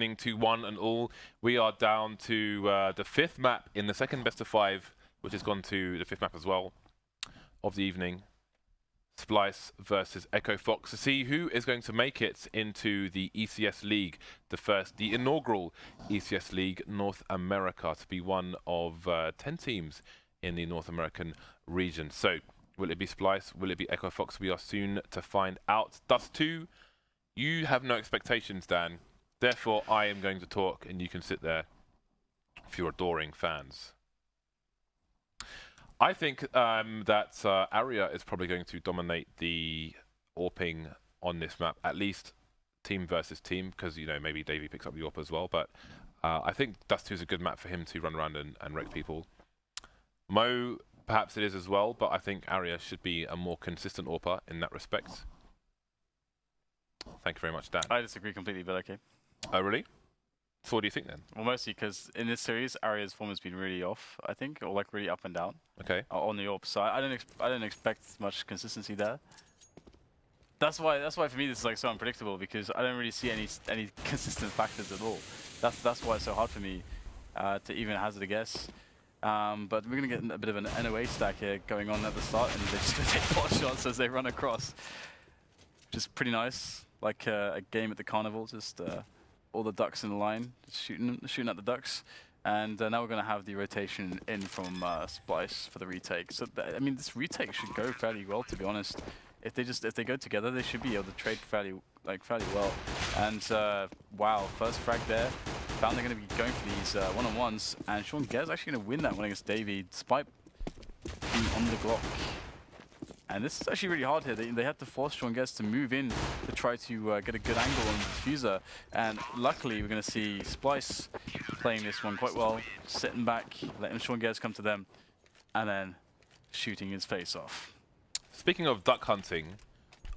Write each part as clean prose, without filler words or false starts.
To 1-1. We are down to the 5th map in the second best of 5, which has gone to the 5th map as well of the evening. Splyce versus EchoFox to see who is going to make it into the ECS League, the inaugural ECS League North America, to be one of 10 teams in the North American region. So, will it be Splyce? Will it be EchoFox? We are soon to find out. Dust2, you have no expectations, Dan. Therefore, I am going to talk, and you can sit there for your adoring fans. I think that Arya is probably going to dominate the AWPing on this map, at least team versus team, because, you know, maybe DAVEY picks up the AWP as well. But I think Dust2 is a good map for him to run around and wreck people. Mo, perhaps it is as well, but I think Arya should be a more consistent AWPer in that respect. Thank you very much, Dan. I disagree completely, but okay. Oh, really? So what do you think then? Well, mostly because in this series, Arya's form has been really off, I think, or like really up and down. Okay. On the AWP, so I don't expect much consistency there. That's why for me this is like so unpredictable, because I don't really see any consistent factors at all. That's why it's so hard for me to even hazard a guess. But we're gonna get a bit of an NOA stack here going on at the start, and they're just gonna take pot shots as they run across, which is pretty nice. Like a game at the carnival, just all the ducks in the line, just shooting at the ducks. And now we're going to have the rotation in from Splyce for the retake. So I mean, this retake should go fairly well, to be honest. If they go together, they should be able to trade fairly well. And wow, first frag there. Found they're going to be going for these one-on-ones, and Sean Gares actually going to win that one against DAVEY, despite being on the Glock. And this is actually really hard here. They had to force Sean Gares to move in to try to get a good angle on the diffuser. And luckily, we're going to see Splyce playing this one quite well, sitting back, letting Sean Gares come to them, and then shooting his face off. Speaking of duck hunting,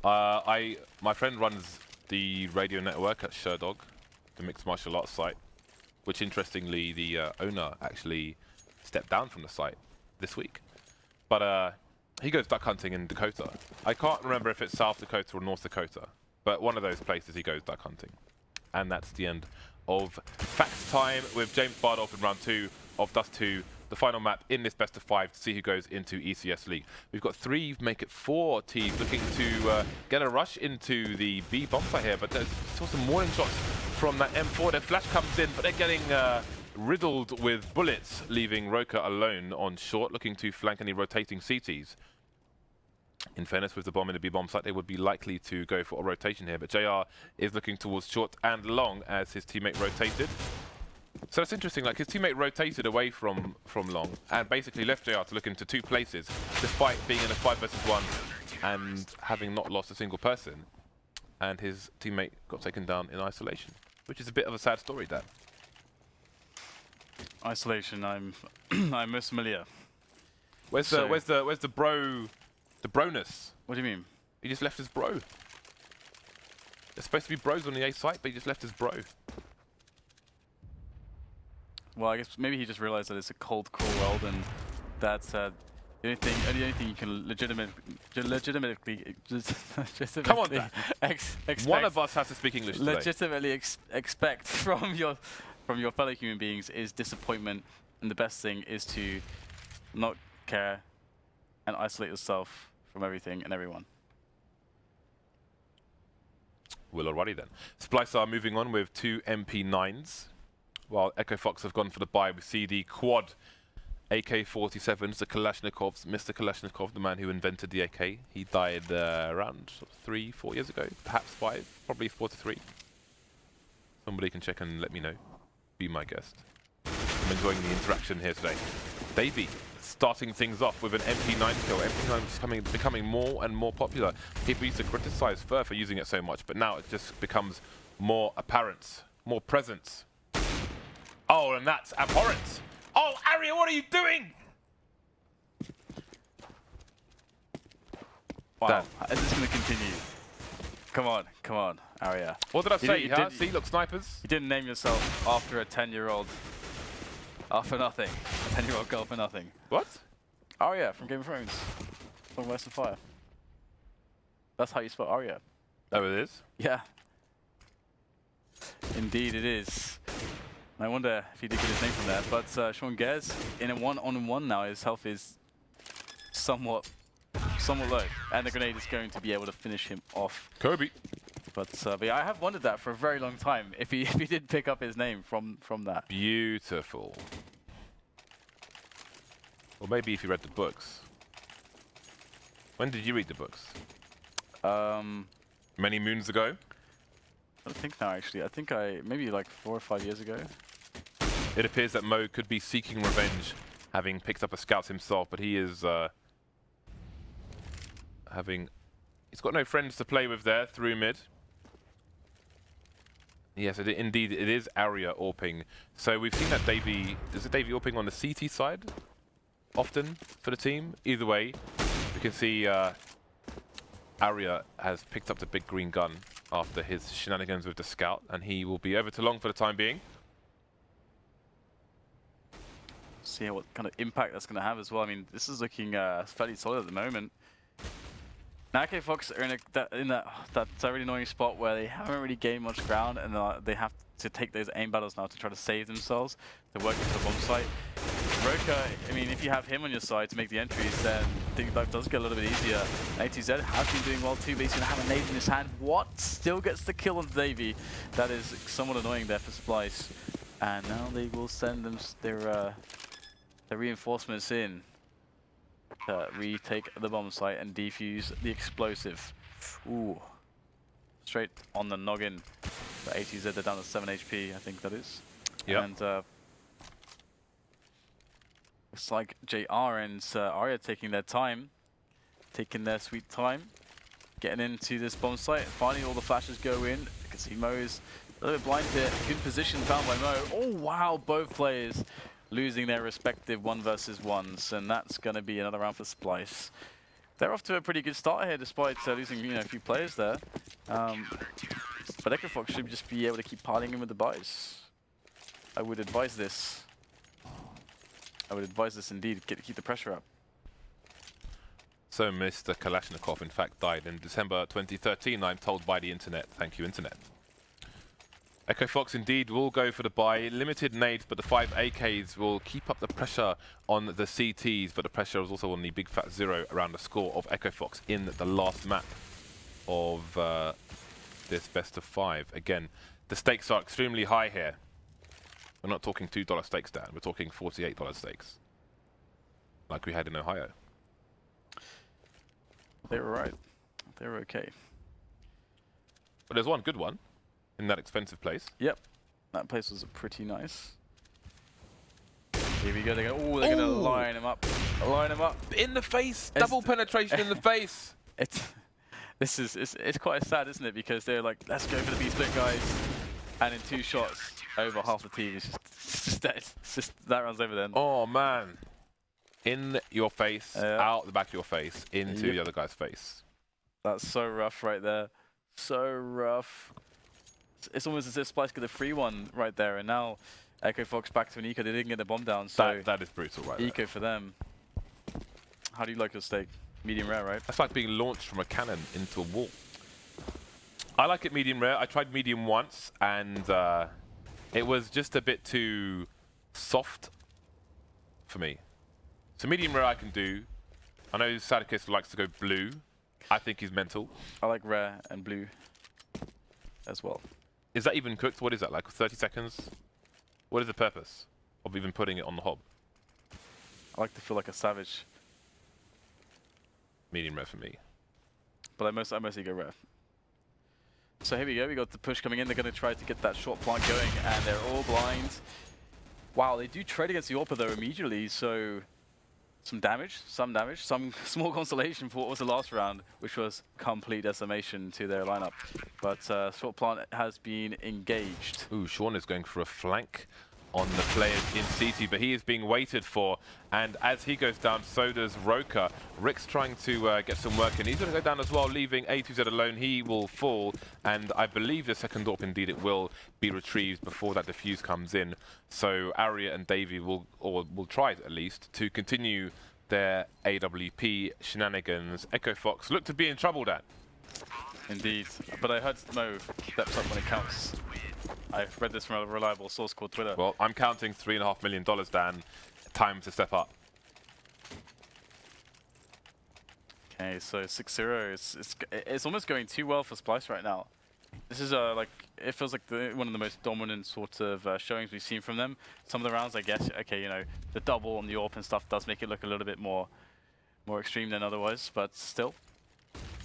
my friend runs the radio network at Sherdog, the mixed martial arts site, which interestingly, the owner actually stepped down from the site this week. But he goes duck hunting in Dakota. I can't remember if it's South Dakota or North Dakota, but one of those places he goes duck hunting. And that's the end of Facts Time with James Bardolph in round 2 of Dust2, the final map in this best of 5 to see who goes into ECS League. We've got 3, make it 4 teams looking to get a rush into the B bomb site here, but there's still some warning shots from that M4. Their flash comes in, but they're getting riddled with bullets, leaving roca alone on short, looking to flank any rotating CTs. In fairness, with the bomb in the B bomb site, they would be likely to go for a rotation here, but JR is looking towards short and long as his teammate rotated. So that's interesting, like his teammate rotated away from long and basically left JR to look into 2 places, despite being in a 5 versus 1 and having not lost a single person. And his teammate got taken down in isolation, which is a bit of a sad story, Dan. Isolation, I'm most familiar. Where's the broness? What do you mean? He just left his bro. There's supposed to be bros on the A site, but he just left his bro. Well, I guess maybe he just realized that it's a cold, cruel world, and that's the only thing you can legitimately Come on, Dan. expect. One of us has to speak English today. Legitimately expect from your fellow human beings is disappointment, and the best thing is to not care and isolate yourself from everything and everyone. Well, alrighty then. Splyce are moving on with 2 MP9s, while EchoFox have gone for the buy. We see the quad AK-47s, the Kalashnikovs, Mr. Kalashnikov, the man who invented the AK. He died around 3-4 years ago, perhaps 5, probably 4 to 3. Somebody can check and let me know. Be my guest. I'm enjoying the interaction here today. DAVEY starting things off with an MP9 kill. MP9 is becoming more and more popular. People used to criticize Fur for using it so much, but now it just becomes more apparent, more presence. Oh, and that's abhorrent. Oh, Arya, what are you doing? Wow, Dan. is this going to continue? Come on, Arya. What did I say? Huh? See, look, snipers. You didn't name yourself after a 10-year-old. For nothing. A 10-year-old girl for nothing. What? Arya from Game of Thrones. From West of Fire. That's how you spell Arya. Oh, it is? Yeah. Indeed it is. I wonder if he did get his name from there, but Sean Gares in a one-on-one now, his health is somewhat low, and the grenade is going to be able to finish him off. Kobe. But yeah, I have wondered that for a very long time, if he did pick up his name from that. Beautiful. Or maybe if you read the books. When did you read the books? Many moons ago? I don't think now, actually. I think maybe like 4 or 5 years ago. It appears that Mo could be seeking revenge, having picked up a scout himself, but he is he's got no friends to play with there through mid. Yes, indeed, it is Arya AWPing. So we've seen that DAVEY, is it DAVEY AWPing on the CT side often for the team? Either way, we can see Arya has picked up the big green gun after his shenanigans with the scout, and he will be over to long for the time being. See what kind of impact that's going to have as well. I mean, this is looking fairly solid at the moment. Now EchoFox are in that really annoying spot where they haven't really gained much ground, and they have to take those aim battles now to try to save themselves. They're working to the bomb site. roca, I mean, if you have him on your side to make the entries, then life does get a little bit easier. A2Z has been doing well too, but he's going to have a nade in his hand. What? Still gets the kill on DAVEY. That is somewhat annoying there for Splyce. And now they will send them their reinforcements in to retake the bomb site and defuse the explosive. Ooh. Straight on the noggin. The A2Z, they're down to 7 HP, I think that is. Yeah. And it's like JR and Arya taking their time, taking their sweet time, getting into this bomb site. Finally, all the flashes go in. You can see Mo is a little bit blind here. Good position found by Mo. Oh, wow, both players losing their respective 1 versus 1s, and that's going to be another round for Splyce. They're off to a pretty good start here, despite losing a few players there. But EchoFox should just be able to keep piling in with the buys. I would advise this. I would advise this indeed, keep the pressure up. So Mr. Kalashnikov, in fact, died in December 2013, I'm told by the internet. Thank you, internet. EchoFox indeed will go for the buy. Limited nades, but the 5 AKs will keep up the pressure on the CTs, but the pressure is also on the big fat 0 around the score of EchoFox in the last map of this best of 5. Again, the stakes are extremely high here. We're not talking $2 stakes, Dan. We're talking $48 stakes, like we had in Ohio. They were right. They were okay. But there's one good one in that expensive place. Yep, that place was pretty nice. Here we go. They're going to line him up. Line him up in the face. Double penetration in the face. It's quite sad, isn't it? Because they're like, let's go for the B-split, guys. And in 2 shots, over half the team is just dead. It's just, that runs over then. Oh, man. In your face, out the back of your face, into the other guy's face. That's so rough right there. So rough. It's almost as if Splyce got a free one right there, and now EchoFox back to an eco. They didn't get the bomb down, so that is brutal right eco there. For them. How do you like your steak? Medium rare, right? That's like being launched from a cannon into a wall. I like it medium rare. I tried medium once, and it was just a bit too soft for me. So medium rare I can do. I know Sadikis likes to go blue. I think he's mental. I like rare and blue as well. Is that even cooked? What is that, like 30 seconds? What is the purpose of even putting it on the hob? I like to feel like a savage. Medium rare for me. But I mostly go rare. So here we go, we got the push coming in. They're going to try to get that short plant going, and they're all blind. Wow, they do trade against the AWPer though immediately, so some damage, some small consolation for what was the last round, which was complete decimation to their lineup. But short plant has been engaged. Ooh, Sean is going for a flank on the players in CT, but he is being waited for, and as he goes down, so does roca. Rick's trying to get some work in. He's going to go down as well, leaving A2Z alone. He will fall, and I believe the second AWP, indeed, it will be retrieved before that defuse comes in. So Arya and DAVEY will try at least to continue their AWP shenanigans. EchoFox look to be in trouble, Dan. Indeed, but I heard Mo steps up when it counts. I've read this from a reliable source called Twitter. Well, I'm counting $3.5 million, Dan. Time to step up. Okay, so 6-0. It's almost going too well for Splyce right now. This is like, it feels like one of the most dominant sort of showings we've seen from them. Some of the rounds, I guess, okay, you know, the double on the AWP and stuff does make it look a little bit more extreme than otherwise, but still.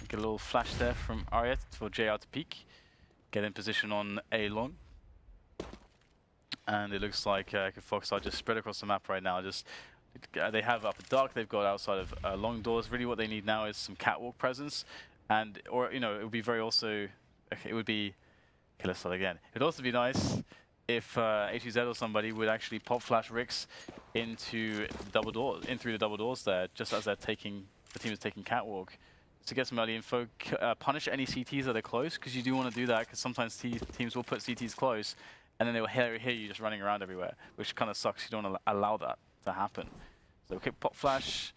Get a little flash there from Arya for JR to peek. Get in position on A long. And it looks like EchoFox are just spread across the map right now. Just they have upper dark, they've got outside of long doors. Really what they need now is some catwalk presence. And, or, you know, it would be very also, okay, it would be, okay, let's start again. It would also be nice if HZ or somebody would actually pop flash Ricks into the double door, in through the double doors there, just as they're taking, the team is taking catwalk. To get some early info, punish any CTs that are close, because you do want to do that, because sometimes teams will put CTs close, and then they will hear you just running around everywhere, which kind of sucks. You don't want to allow that to happen. So okay, pop flash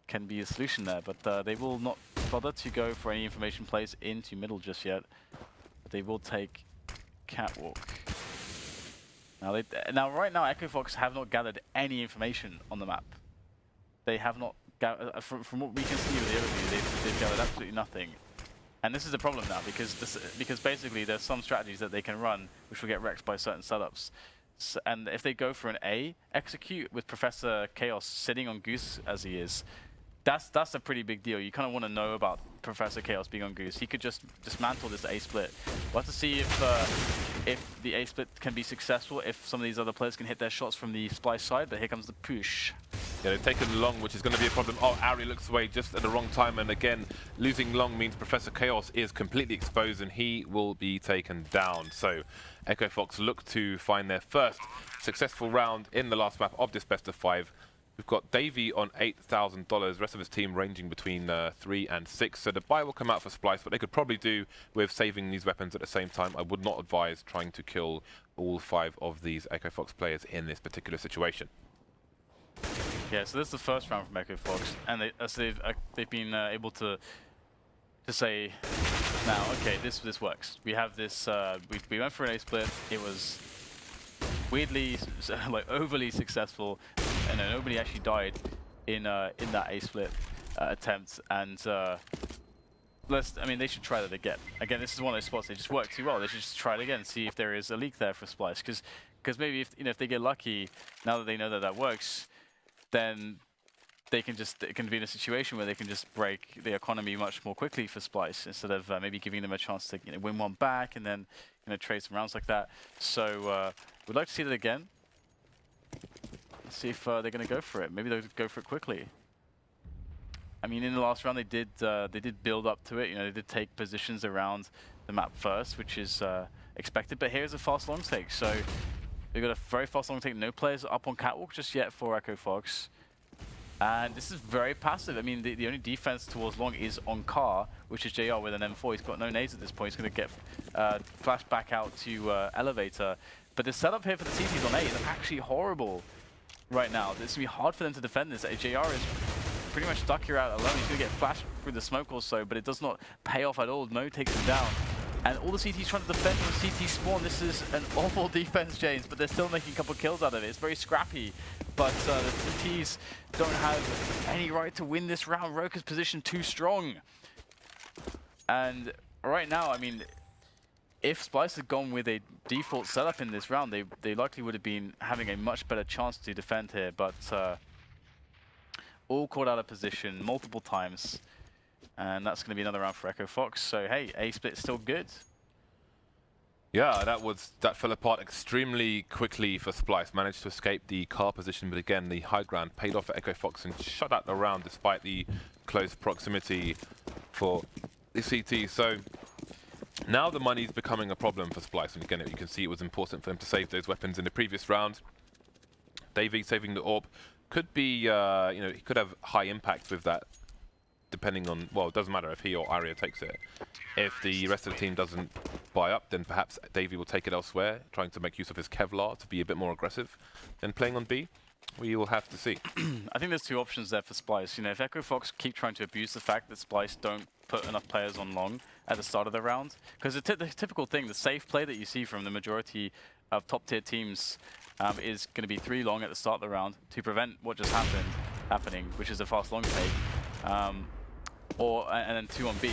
can be a solution there, but they will not bother to go for any information plays into middle just yet. But they will take catwalk. Now, right now, EchoFox have not gathered any information on the map. They have not. From what we can see with the overview, they've gathered absolutely nothing. And this is a problem now, because basically there's some strategies that they can run which will get wrecked by certain setups. So, and if they go for an A execute with Professor Chaos sitting on Goose as he is, that's a pretty big deal. You kind of want to know about Professor Chaos being on Goose. He could just dismantle this A split. We'll have to see if the A split can be successful, if some of these other players can hit their shots from the Splyce side, but here comes the push. Yeah, they've taken long, which is going to be a problem. Oh, Arya looks away just at the wrong time, and again, losing long means Professor Chaos is completely exposed, and he will be taken down. So, EchoFox look to find their first successful round in the last map of this best of 5. We've got DAVEY on $8,000, rest of his team ranging between 3 and 6. So the buy will come out for Splyce, but they could probably do with saving these weapons at the same time. I would not advise trying to kill all 5 of these EchoFox players in this particular situation. Yeah, so this is the first round from EchoFox, and they've been able to say, now, okay, this works. We have this, we went for an A split. It was weirdly, like overly successful, and nobody actually died in that A split attempt. And I mean, they should try that again. Again, this is one of those spots they just work too well. They should just try it again, see if there is a leak there for Splyce, because maybe if they get lucky, now that they know that works, then it can be in a situation where they can just break the economy much more quickly for Splyce, instead of maybe giving them a chance to win one back and then trade some rounds like that. So we'd like to see that again. Let's see if they're going to go for it. Maybe they'll go for it quickly. I mean, in the last round they did build up to it. They did take positions around the map first, which is expected. But here's a fast long take. So we've got a very fast long take. No players up on catwalk just yet for EchoFox. And this is very passive. I mean, the only defense towards long is on car, which is JR with an M4. He's got no nades at this point. He's going to get flashed back out to elevator. But the setup here for the CTs on A is actually horrible right now. It's going to be hard for them to defend this. JR is pretty much stuck here out alone. He's going to get flashed through the smoke or so, but it does not pay off at all. Mo takes him down. And all the CTs trying to defend from CT spawn. This is an awful defense, James, but they're still making a couple of kills out of it. It's very scrappy, but the CTs don't have any right to win this round. Roca's position too strong. And right now, I mean, if Splyce had gone with a default setup in this round, they likely would have been having a much better chance to defend here, but all caught out of position multiple times. And that's going to be another round for EchoFox. So hey, A split still good. Yeah, that fell apart extremely quickly for Splyce. Managed to escape the car position, but again, the high ground paid off for EchoFox and shut out the round despite the close proximity for the CT. So now the money's becoming a problem for Splyce, and again, you can see it was important for them to save those weapons in the previous round. DAVEY saving the AWP could be, he could have high impact with that. Depending on, well, it doesn't matter if he or Arya takes it. If the rest of the team doesn't buy up, then perhaps DAVEY will take it elsewhere, trying to make use of his Kevlar to be a bit more aggressive than playing on B. We will have to see. I think there's two options there for Splyce. You know, if EchoFox keep trying to abuse the fact that Splyce don't put enough players on long at the start of the round, because the typical thing, the safe play that you see from the majority of top-tier teams is going to be 3 long at the start of the round to prevent what just happening, which is a fast long take, and then 2 on B.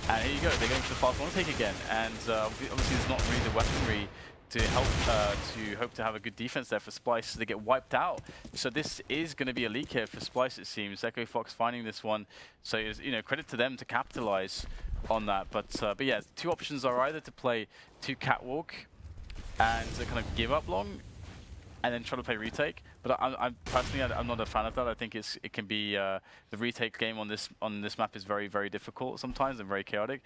And here you go, they're going for the fast long take again, and obviously there's not really the weaponry to hope to have a good defense there for Splyce, so they get wiped out. So this is going to be a leak here for Splyce, it seems. EchoFox finding this one, so you know, credit to them to capitalize on that. But yeah, 2 options are either to play 2 catwalk and to kind of give up long, and then try to play retake. But I'm personally, I'm not a fan of that. I think it can be the retake game on this map is very, very difficult sometimes and very chaotic.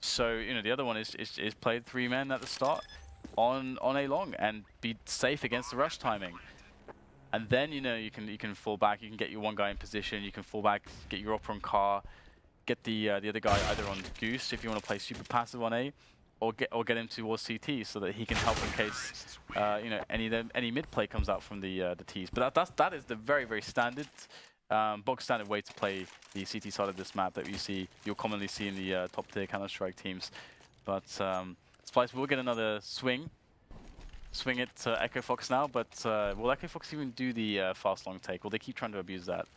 So you know, the other one is play 3 men at the start on a long and be safe against the rush timing, and then you know you can fall back. You can get your one guy in position. You can fall back, get your upper on car, get the other guy either on Goose if you want to play super passive on A, or get him towards CT so that he can help in case you know any mid play comes out from the T's. But that is the very, very standard bog standard way to play the CT side of this map that you'll commonly see in the top tier Counter-Strike teams. But Splyce will get another swing it to EchoFox now, but will EchoFox even do the fast long take? Will they keep trying to abuse that?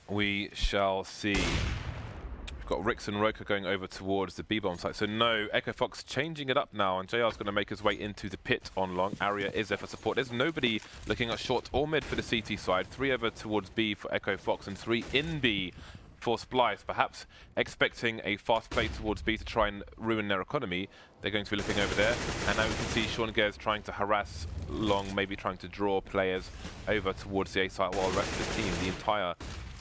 We shall see. We've got Rix and Roca going over towards the B-bomb site. So no, EchoFox changing it up now, and JR's going to make his way into the pit on long. Arya is there for support. There's nobody looking at short or mid for the CT side. 3 over towards B for EchoFox and 3 in B for Splyce, perhaps expecting a fast play towards B to try and ruin their economy. They're going to be looking over there, and now we can see Gares trying to harass long, maybe trying to draw players over towards the A site, while the rest of the team, the entire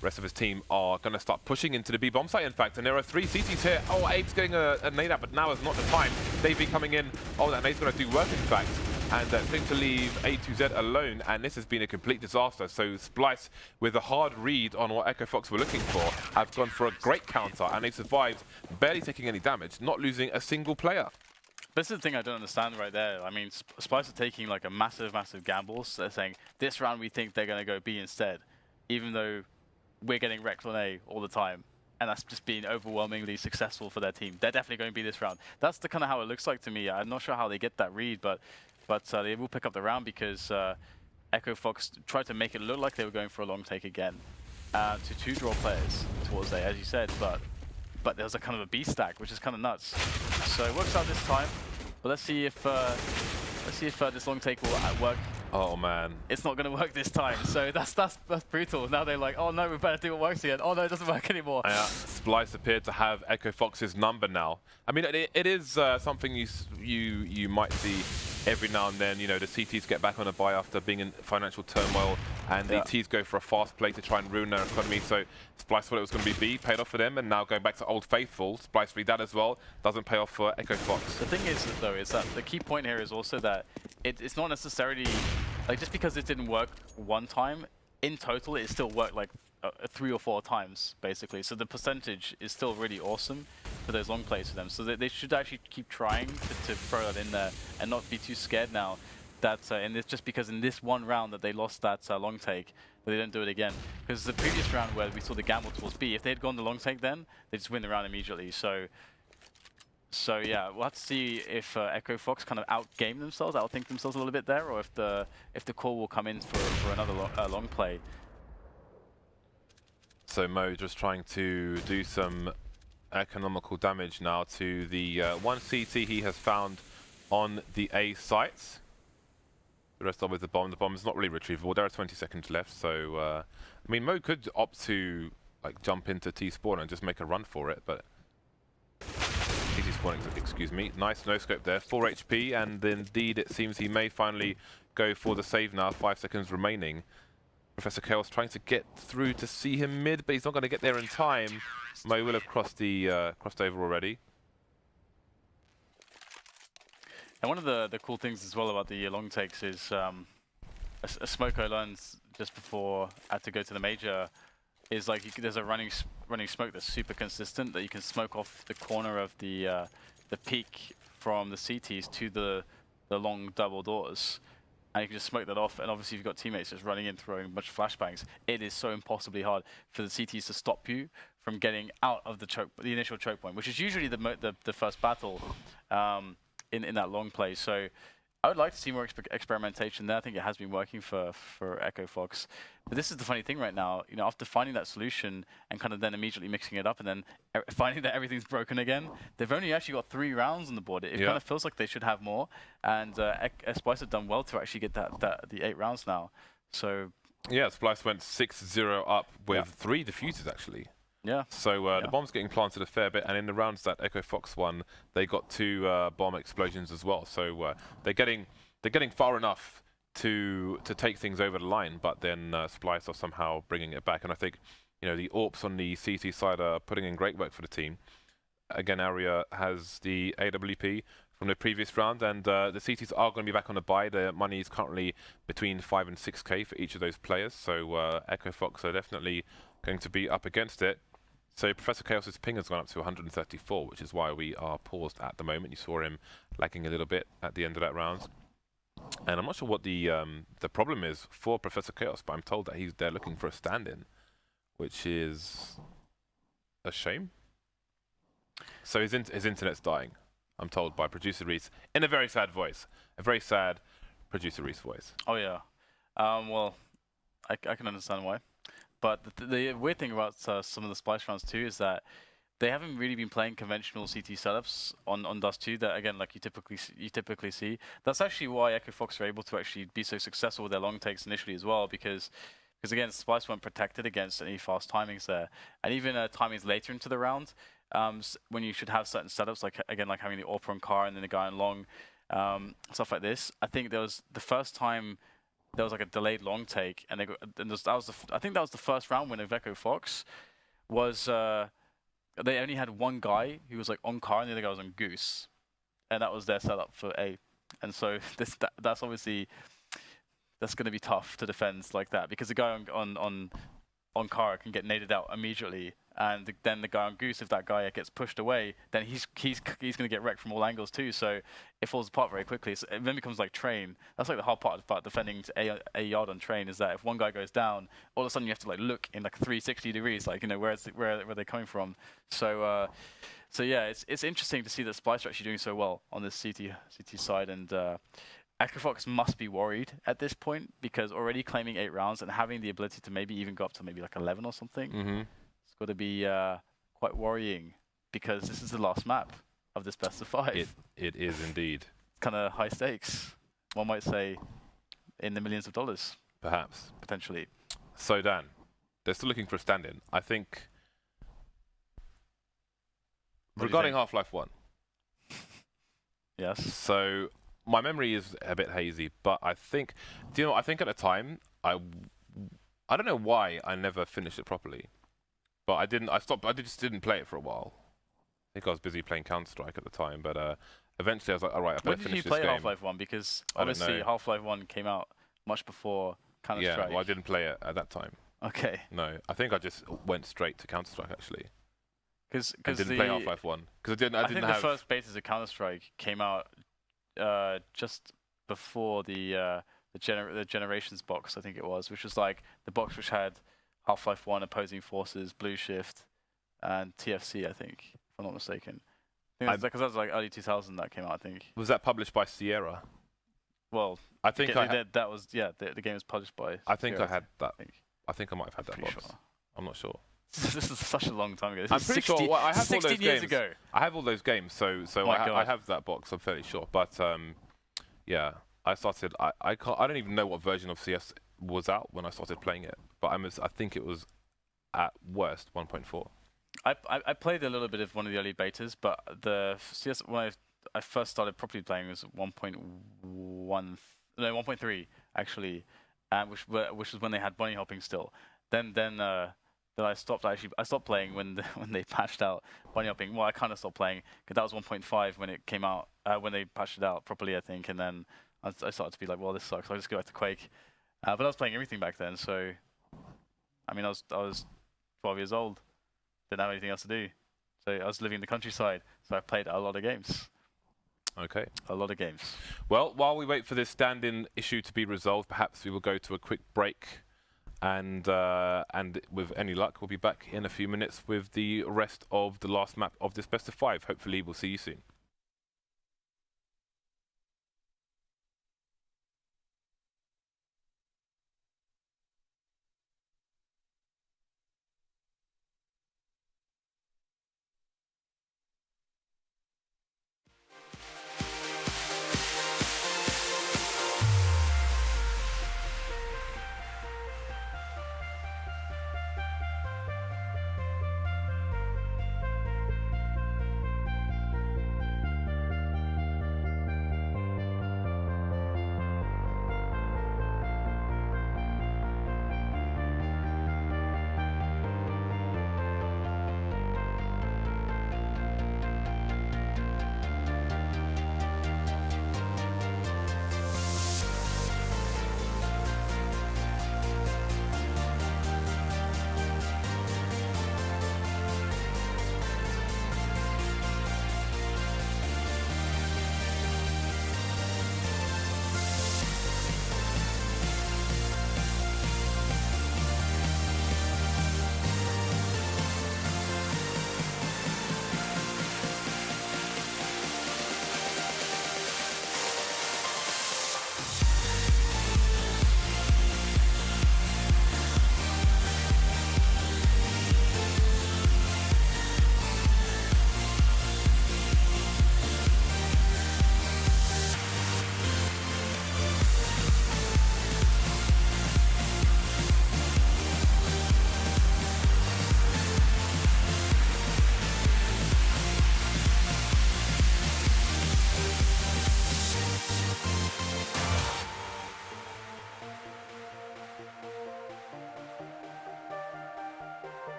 rest of his team, are going to start pushing into the B bomb site, in fact. And there are 3 CTs here. Oh, Abe's getting a nade out, but now is not the time. DAVEY coming in. Oh, that nade's going to do work, in fact. And going to leave A2Z alone, and this has been a complete disaster. So Splyce, with a hard read on what EchoFox were looking for, have gone for a great counter, and they've survived, barely taking any damage, not losing a single player. This is the thing I don't understand right there. I mean, Splyce are taking like a massive, massive gamble. So they're saying, this round we think they're going to go B instead, even though we're getting wrecked on A all the time. And that's just been overwhelmingly successful for their team. They're definitely going to be this round. That's the kind of how it looks like to me. I'm not sure how they get that read, but they will pick up the round because EchoFox tried to make it look like they were going for a long take again to 2 draw players towards A, as you said, but there was a kind of a B stack, which is kind of nuts. So it works out this time, but let's see if this long take will work. Oh man, it's not going to work this time. So that's brutal. Now they're like, oh no, we better do what works again. Oh no, it doesn't work anymore. Yeah, Splyce appeared to have EchoFox's number now. I mean, it is something you might see every now and then. You know, the CTs get back on a buy after being in financial turmoil, and the T's go for a fast play to try and ruin their economy. So Splyce thought it was going to be B, paid off for them, and now going back to Old Faithful, Splyce read that as well, doesn't pay off for EchoFox. The thing is, though, is that the key point here is also that it's not necessarily, like, just because it didn't work one time, in total it still worked like 3 or 4 times, basically. So the percentage is still really awesome for those long plays for them. So they should actually keep trying to throw that in there and not be too scared now that just because in this one round that they lost that long take, but they don't do it again. Because the previous round where we saw the gamble towards B, if they had gone the long take then, they just win the round immediately. So yeah, we'll have to see if EchoFox kind of outgame themselves, outthink themselves a little bit there, or if the call will come in for another long play. So Mo just trying to do some economical damage now to the 1 CT he has found on the A sites. The rest of it is the bomb. The bomb is not really retrievable. There are 20 seconds left, so I mean, Mo could opt to like jump into T spawn and just make a run for it, but TT spawn, excuse me. Nice no scope there. 4 HP, and indeed it seems he may finally go for the save now. 5 seconds remaining. Professor Chaos trying to get through to see him mid, but he's not going to get there in time. Mo will have crossed over already. And one of the cool things as well about the long takes is a smoke I learned just before I had to go to the major is like there's a running smoke that's super consistent that you can smoke off the corner of the peak from the CTs to the long double doors. and you can just smoke that off. And obviously, if you've got teammates just running in, throwing a bunch of flashbangs, it is so impossibly hard for the CTs to stop you from getting out of the initial choke point, which is usually the first battle in that long play. So I would like to see more experimentation there. I think it has been working for EchoFox. But this is the funny thing right now. You know, after finding that solution and kind of then immediately mixing it up and then finding that everything's broken again, they've only actually got 3 rounds on the board. It kind of feels like they should have more. And Splyce have done well to actually get the 8 rounds now. So yeah, Splyce went 6-0 up with 3 defusers actually. Yeah. So the bomb's getting planted a fair bit, and in the rounds that EchoFox won, they got 2 bomb explosions as well. So they're getting far enough to take things over the line, but then Splyce are somehow bringing it back. And I think, you know, the AWPs on the CT side are putting in great work for the team. Again, Arya has the AWP from the previous round, and the CTs are going to be back on the buy. The money is currently between 5 and 6k for each of those players. So EchoFox are definitely going to be up against it. So Professor Chaos's ping has gone up to 134, which is why we are paused at the moment. You saw him lagging a little bit at the end of that round. And I'm not sure what the problem is for Professor Chaos, but I'm told that they're looking for a stand-in, which is a shame. So his internet's dying, I'm told by producer Reese, in a very sad voice. A very sad producer Reese voice. Oh, yeah. Well, I can understand why. But the weird thing about some of the Splyce rounds too is that they haven't really been playing conventional CT setups on Dust 2 that, again, like you typically see. That's actually why EchoFox are able to actually be so successful with their long takes initially as well, because again, Splyce weren't protected against any fast timings there. And even timings later into the round, when you should have certain setups, like again, like having the AWP on car and then the guy on long, stuff like this. I think there was the first time there was like a delayed long take, and I think that was the first round win of EchoFox. Was they only had one guy who was like on car, and the other guy was on goose, and that was their setup for A. And so that's obviously going to be tough to defend like that, because the guy on car can get naded out immediately, and then the guy on goose, if that guy gets pushed away, then he's going to get wrecked from all angles too. So it falls apart very quickly. So it then becomes like train. That's like the hard part about defending a yard on train, is that if one guy goes down, all of a sudden you have to like look in like 360 degrees, like, you know, where they're coming from. So yeah, it's interesting to see that Splyce are actually doing so well on this CT side, and EchoFox must be worried at this point, because already claiming 8 rounds and having the ability to maybe even go up to maybe like 11 or something, it's got to be quite worrying, because this is the last map of this best of 5. It is indeed. Kind of high stakes, one might say, in the millions of dollars. Perhaps. Potentially. So Dan, they're still looking for a stand-in. I think, regarding Half-Life 1. Yes. So my memory is a bit hazy, but I think, I think at the time, I don't know why I never finished it properly, but I just didn't play it for a while. I think I was busy playing Counter-Strike at the time, but eventually I was like, all right, I better finish this game. When did you play Half-Life 1? Because obviously Half-Life 1 came out much before Counter-Strike. Yeah, well, I didn't play it at that time. Okay. No, I think I just went straight to Counter-Strike actually. Because I didn't play Half-Life 1. Because I think the first betas of Counter-Strike came out just before the Generations box, I think it was, which was like the box which had Half-Life 1, Opposing Forces, Blue Shift, and TFC, I think, if I'm not mistaken. Because that was like early 2000 that came out, I think. Was that published by Sierra? Well, I think that was, yeah, the game was published by I think Sierra, I had that. I think I might have had that box. Sure. I'm not sure. This is such a long time ago. I'm pretty sure. Well, I have 16 all those years games. ago. I have all those games, so I have that box. I'm fairly sure. But yeah, I started. I don't even know what version of CS was out when I started playing it. But I think it was at worst 1.4. I played a little bit of one of the early betas, but the CS when I first started properly playing was 1.3 actually, which was when they had bunny hopping still. Then I stopped playing when they patched out bunny hopping. Well, I kind of stopped playing because that was 1.5 when it came out, when they patched it out properly, I think. And then I started to be like, well, this sucks. I'll just go back to Quake. But I was playing everything back then, so I mean, I was 12 years old, didn't have anything else to do, so I was living in the countryside. So I played a lot of games. Okay. A lot of games. Well, while we wait for this stand-in issue to be resolved, perhaps we will go to a quick break, and with any luck, we'll be back in a few minutes with the rest of the last map of this best of 5. Hopefully, we'll see you soon.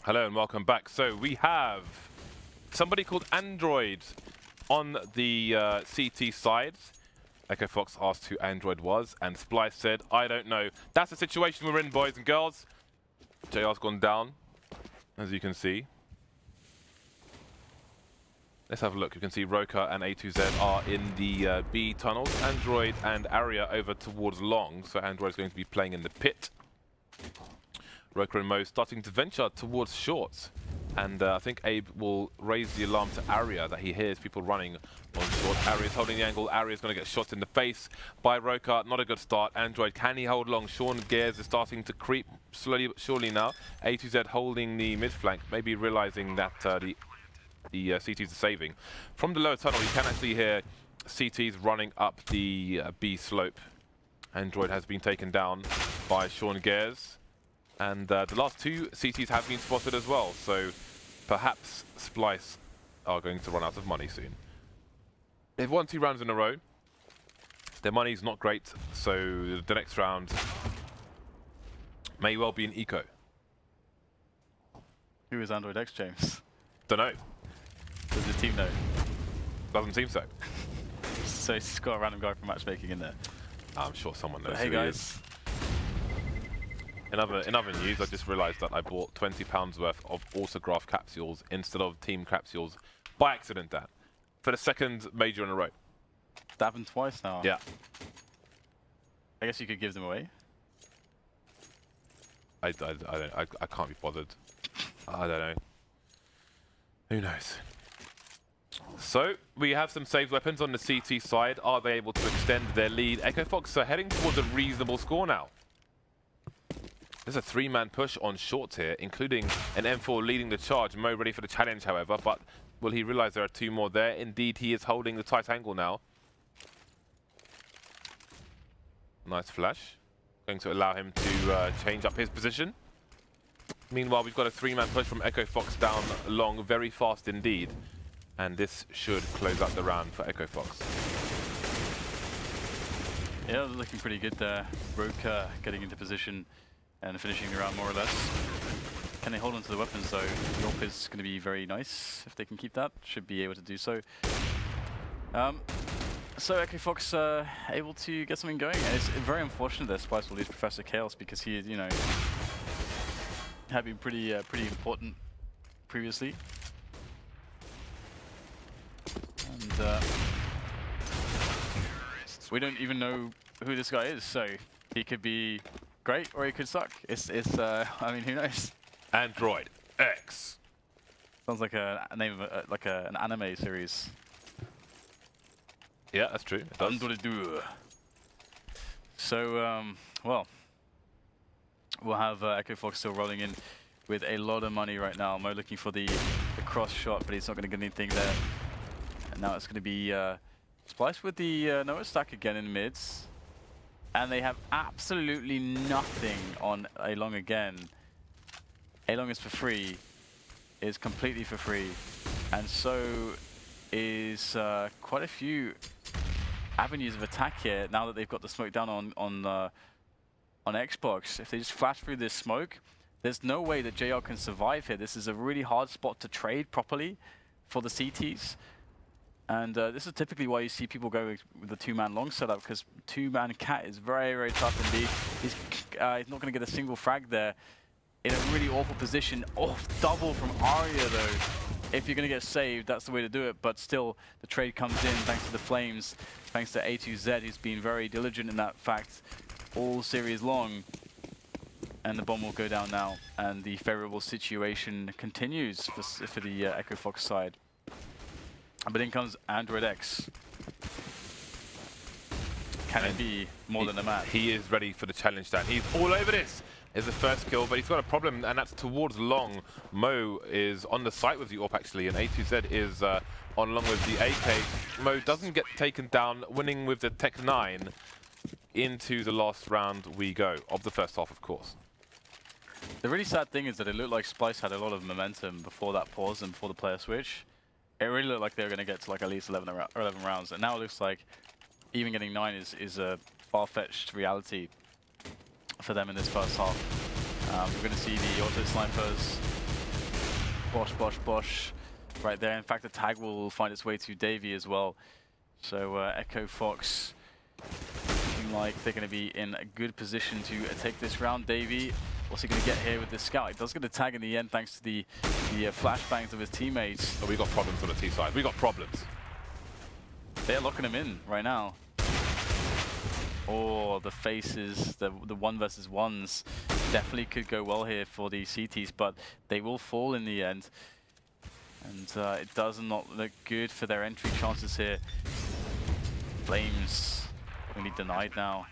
Hello and welcome back. So we have somebody called Android on the CT side. EchoFox asked who Android was, and Splyce said, I don't know. That's the situation we're in, boys and girls. JR's gone down, as you can see. Let's have a look. You can see Roca and A2Z are in the B tunnels. Android and Arya over towards long, so Android is going to be playing in the pit. Roca and Mo starting to venture towards shorts. And I think Abe will raise the alarm to Arya that he hears people running on short. Arya's holding the angle. Arya's going to get shot in the face by Roca. Not a good start. Android, can he hold long? Sean Gares is starting to creep slowly but surely now. A2Z holding the mid flank, maybe realizing that the CTs are saving. From the lower tunnel, you can actually hear CTs running up the B slope. Android has been taken down by Sean Gares. And the last two CTs have been spotted as well, so perhaps Splyce are going to run out of money soon. They've won 2 rounds in a row. Their money's not great, so the next round may well be an eco. Who is Android X, James? Dunno. Does the team know? Doesn't seem so. So he's got a random guy from matchmaking in there. I'm sure someone knows But hey who he guys. is. In other news, I just realised that I bought £20 worth of autograph capsules instead of team capsules by accident, Dan, for the second major in a row. That happened twice now. Yeah. I guess you could give them away. I can't be bothered. I don't know. Who knows? So, we have some saved weapons on the CT side. Are they able to extend their lead? EchoFox are heading towards a reasonable score now. There's a 3-man push on shorts here, including an M4 leading the charge. Mo ready for the challenge, however, but will he realize there are 2 more there? Indeed, he is holding the tight angle now. Nice flash. Going to allow him to change up his position. Meanwhile, we've got a 3-man push from EchoFox down long, very fast indeed. And this should close out the round for EchoFox. Yeah, looking pretty good there. Roca getting into position and finishing the round more or less. Can they hold on to the weapons though? York is going to be very nice if they can keep that. Should be able to do so. So EchoFox able to get something going. And it's very unfortunate that Splyce will lose Professor Chaos because he, you know, had been pretty important previously. And we don't even know who this guy is, so he could be great or he could suck. It's I mean, who knows? Android X. Sounds like a name of an anime series. Yeah, that's true. It does. Android. So well, we'll have EchoFox still rolling in with a lot of money right now. Mo looking for the cross shot, but he's not going to get anything there. And now it's going to be Splyce with the Noah stack again in mids. And they have absolutely nothing on A-Long again. A-Long is for free. Is completely for free. And so is quite a few avenues of attack here now that they've got the smoke down on Xbox. If they just flash through this smoke, there's no way that JR can survive here. This is a really hard spot to trade properly for the CTs. And this is typically why you see people go with the 2-man long setup, because 2-man cat is very, very tough indeed. He's not going to get a single frag there in a really awful position. Oh, double from Arya though. If you're going to get saved, that's the way to do it. But still, the trade comes in thanks to the flames, thanks to A2Z, who's been very diligent in that fact all series long. And the bomb will go down now, and the favorable situation continues for the EchoFox side. But in comes Android X. Can it be more than a match? He is ready for the challenge, Dan. He's all over this. Is the first kill, but he's got a problem, and that's towards long. Mo is on the site with the AWP actually, and A2Z is on long with the AK. Mo doesn't get taken down, winning with the Tech 9. Into the last round we go, of the first half, of course. The really sad thing is that it looked like Splyce had a lot of momentum before that pause and before the player switch. It really looked like they were going to get to like at least 11 rounds, and now it looks like even getting 9 is a far-fetched reality for them in this first half. We're going to see the auto snipers, bosh, bosh, bosh, right there. In fact, the tag will find its way to DAVEY as well. So EchoFox looking like they're going to be in a good position to take this round. DAVEY, what's he going to get here with this scout? He does get a tag in the end thanks to the flashbangs of his teammates. Oh, we got problems on the T side. We got problems. They're locking him in right now. Oh, the faces, the 1 versus 1s definitely could go well here for the CTs, but they will fall in the end. And it does not look good for their entry chances here. Flames going to be denied now.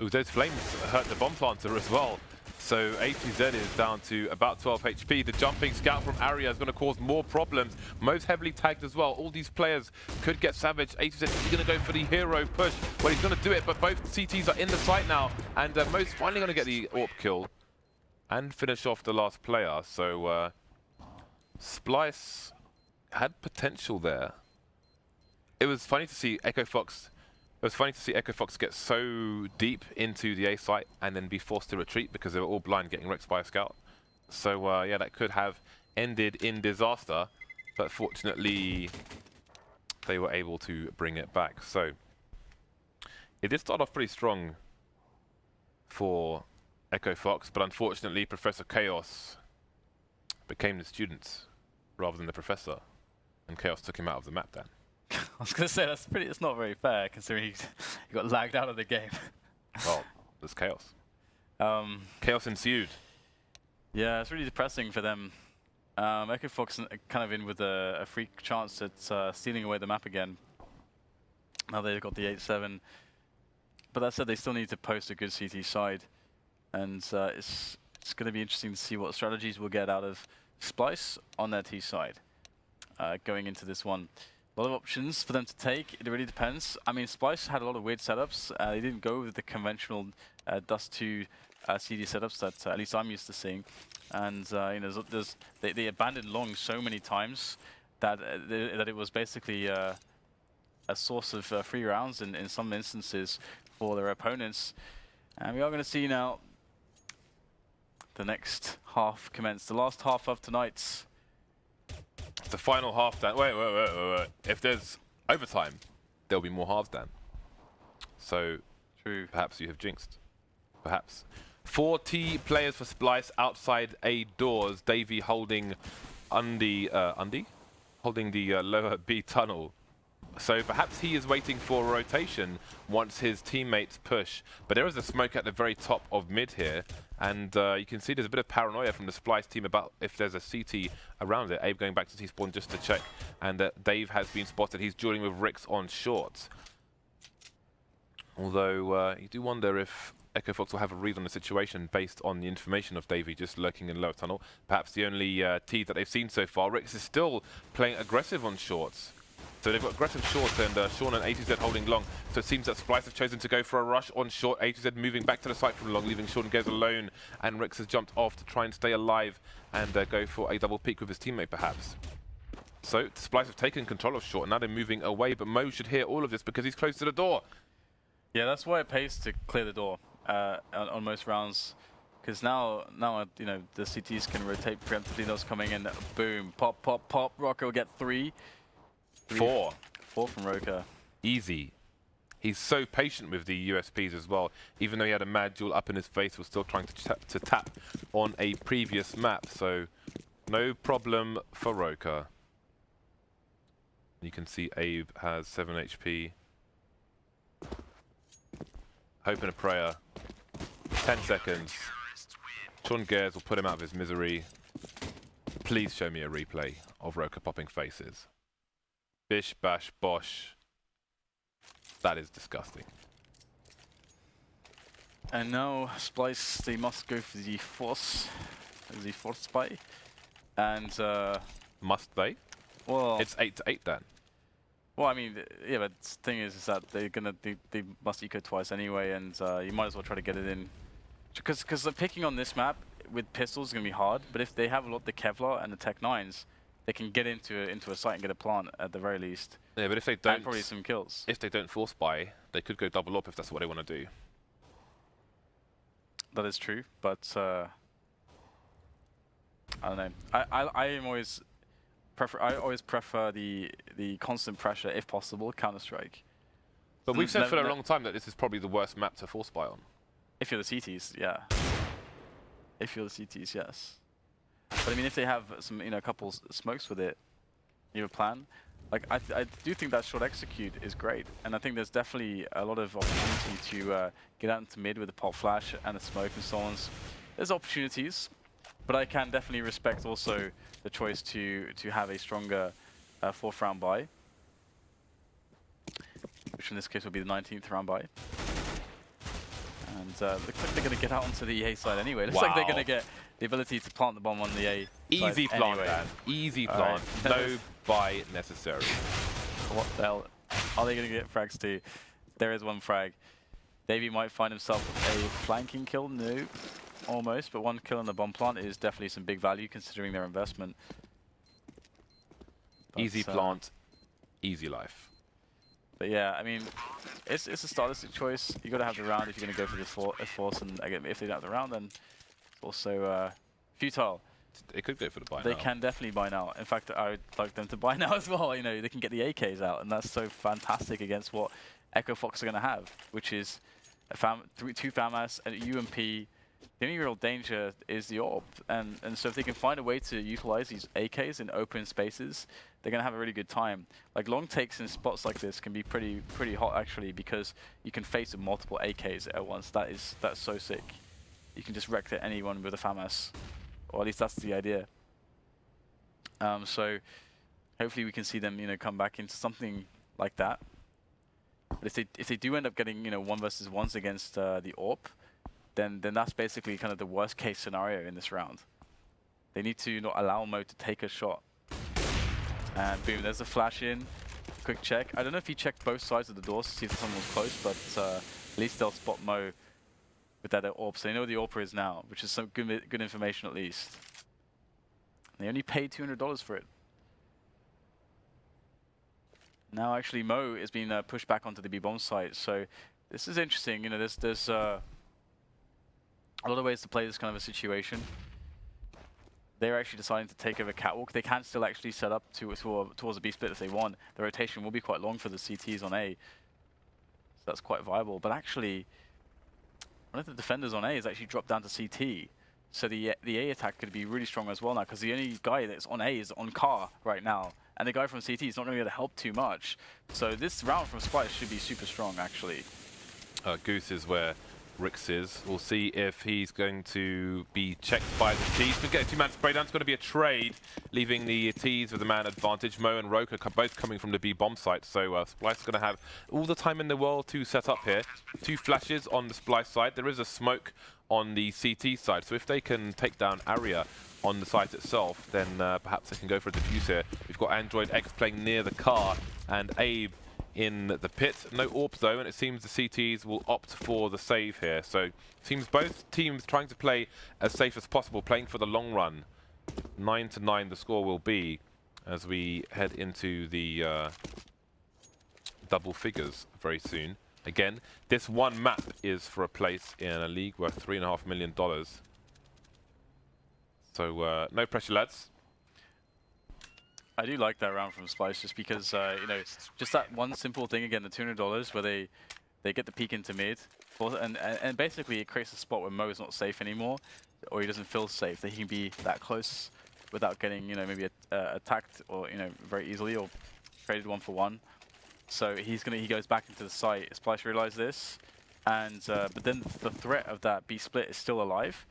Ooh, those flames hurt the bomb planter as well. So A2Z is down to about 12 HP. The jumping scout from Arya is going to cause more problems. Mo's heavily tagged as well. All these players could get savaged. A2Z is going to go for the hero push. Well, he's going to do it, but both CTs are in the site now. And Mo's finally going to get the AWP kill and finish off the last player. So Splyce had potential there. It was funny to see EchoFox. It was funny to see EchoFox get so deep into the A site and then be forced to retreat because they were all blind getting wrecked by a scout. So yeah, that could have ended in disaster, but fortunately they were able to bring it back. So it did start off pretty strong for EchoFox, but unfortunately Professor Chaos became the student rather than the professor, and Chaos took him out of the map then. I was going to say, it's not very fair considering he got lagged out of the game. Well, there's chaos. Chaos ensued. Yeah, it's really depressing for them. EchoFox kind of in with a freak chance at stealing away the map again. Now they've got the 8-7. But that said, they still need to post a good CT side. And it's going to be interesting to see what strategies we'll get out of Splyce on their T side going into this one. A lot of options for them to take. It really depends. I mean, Splyce had a lot of weird setups. They didn't go with the conventional Dust 2 CD setups that at least I'm used to seeing. And you know, they abandoned long so many times that that it was basically a source of free rounds in some instances for their opponents. And we are going to see now the next half commence. The last half of tonight's. The final half, Dan. Wait. If there's overtime, there'll be more halves, Dan. So, true. Perhaps you have jinxed. Perhaps. 40 players for Splyce outside A doors. DAVEY holding holding the lower B tunnel. So perhaps he is waiting for a rotation once his teammates push. But there is a smoke at the very top of mid here. And you can see there's a bit of paranoia from the Splyce team about if there's a CT around it. Abe going back to T-spawn just to check. And Dave has been spotted. He's dueling with Rix on short. Although you do wonder if EchoFox will have a read on the situation based on the information of DAVEY just lurking in lower tunnel. Perhaps the only T that they've seen so far. Rix is still playing aggressive on shorts. So they've got aggressive shorts and Sean and A2Z holding long. So it seems that Splyce have chosen to go for a rush on short. A2Z moving back to the site from long, leaving Sean Gares alone. And Rix has jumped off to try and stay alive and go for a double peek with his teammate perhaps. So Splyce have taken control of short. Now they're moving away, but Mo should hear all of this because he's close to the door. Yeah, that's why it pays to clear the door on most rounds. Because now you know, the CTs can rotate preemptively. Those coming in, boom, pop, pop, pop. Roca will get 3. 4 from roca. Easy. He's so patient with the USPs as well. Even though he had a mad duel up in his face, was still trying to tap on a previous map. So no problem for roca. You can see Abe has 7 HP. Hope and a prayer. 10 seconds. Sean Gares will put him out of his misery. Please show me a replay of roca popping faces. Bish, bash, bosh. That is disgusting. And now Splyce, they must go for the force spy. And Must they? well, It's 8-8 then. well, I mean, yeah, but the thing is that they're gonna they must eco twice anyway, and you might as well try to get it in, because picking on this map with pistols is gonna be hard. But if they have a lot of the Kevlar and the Tech 9s, they can get into a site and get a plant at the very least. Yeah, but if they don't, And probably some kills. if they don't force buy, they could go double up if that's what they want to do. That is true, but I don't know. I always prefer the constant pressure, if possible, Counter-Strike. But we've said for a long time that this is probably the worst map to force buy on. If you're the CTs, yeah. If you're the CTs, yes. But I mean, if they have some, a couple smokes with it, you have a plan. Like I do think that short execute is great, and I think there's definitely a lot of opportunity to get out into mid with the pop flash and the smoke and so on. There's opportunities, but I can definitely respect also the choice to have a stronger 4th round buy, which in this case would be the 19th round buy. And looks like they're going to get out onto the A side anyway. Looks like they're going to get the ability to plant the bomb on the A Easy side plant, anyway. Dan. Easy plant. Right. No buy necessary. What the hell? Are they going to get frags too? There is one frag. DAVEY might find himself a flanking kill. No, almost. But one kill on the bomb plant is definitely some big value considering their investment. But, Easy plant, easy life. But yeah, I mean, it's a stylistic choice. You got to have the round if you're going to go for the force, and again, if they don't have the round, then it's also futile. They could go for the buy They now. can definitely buy now. In fact, I would like them to buy now as well. They can get the AKs out, and that's so fantastic against what EchoFox are going to have, which is two FAMAS, an UMP. The only real danger is the AWP, and so if they can find a way to utilize these AKs in open spaces, they're going to have a really good time. Like long takes in spots like this can be pretty hot actually, because you can face with multiple AKs at once. That's so sick. You can just wreck anyone with a FAMAS. Or at least that's the idea. So hopefully we can see them, come back into something like that. But if they do end up getting, 1 versus 1s against the AWP, then that's basically kind of the worst case scenario in this round. They need to not allow Mo to take a shot. And boom, there's a flash in. Quick check. I don't know if he checked both sides of the doors to see if someone was close, but at least they'll spot Mo with that AWP, so they know where the AWP is now, which is some good information at least. They only paid $200 for it. Now actually Mo is being pushed back onto the B-bomb site, so this is interesting. There's a lot of ways to play this kind of a situation. They're actually deciding to take over Catwalk. They can still actually set up towards a B-split if they want. The rotation will be quite long for the CTs on A, so that's quite viable. But actually, one of the defenders on A has actually dropped down to CT, so the A attack could be really strong as well now, because the only guy that's on A is on car right now, and the guy from CT is not going to be able to help too much. So this round from Splyce should be super strong, actually. Goose is where Rix is. We'll see if he's going to be checked by the T's. We get a 2-man spray down. It's going to be a trade, leaving the T's with a man advantage. Mo and Roca both coming from the B bomb site, so Splyce is going to have all the time in the world to set up here. 2 flashes on the Splyce side. There is a smoke on the CT side, so if they can take down Arya on the site itself, then perhaps they can go for a defuse here. We've got Android X playing near the car, and Abe in the pit. No AWP though, and it seems the CTs will opt for the save here. So it seems both teams trying to play as safe as possible, playing for the long run. 9-9 the score will be as we head into the double figures very soon. Again, this one map is for a place in a league worth $3.5 million. So no pressure, lads. I do like that round from Splyce just because, just that one simple thing again, the $200 where they get the peek into mid, and basically it creates a spot where Mo is not safe anymore, or he doesn't feel safe, that he can be that close without getting, maybe attacked or, very easily, or traded 1-for-1. So he goes back into the site. Splyce realized this, and but then the threat of that B split is still alive,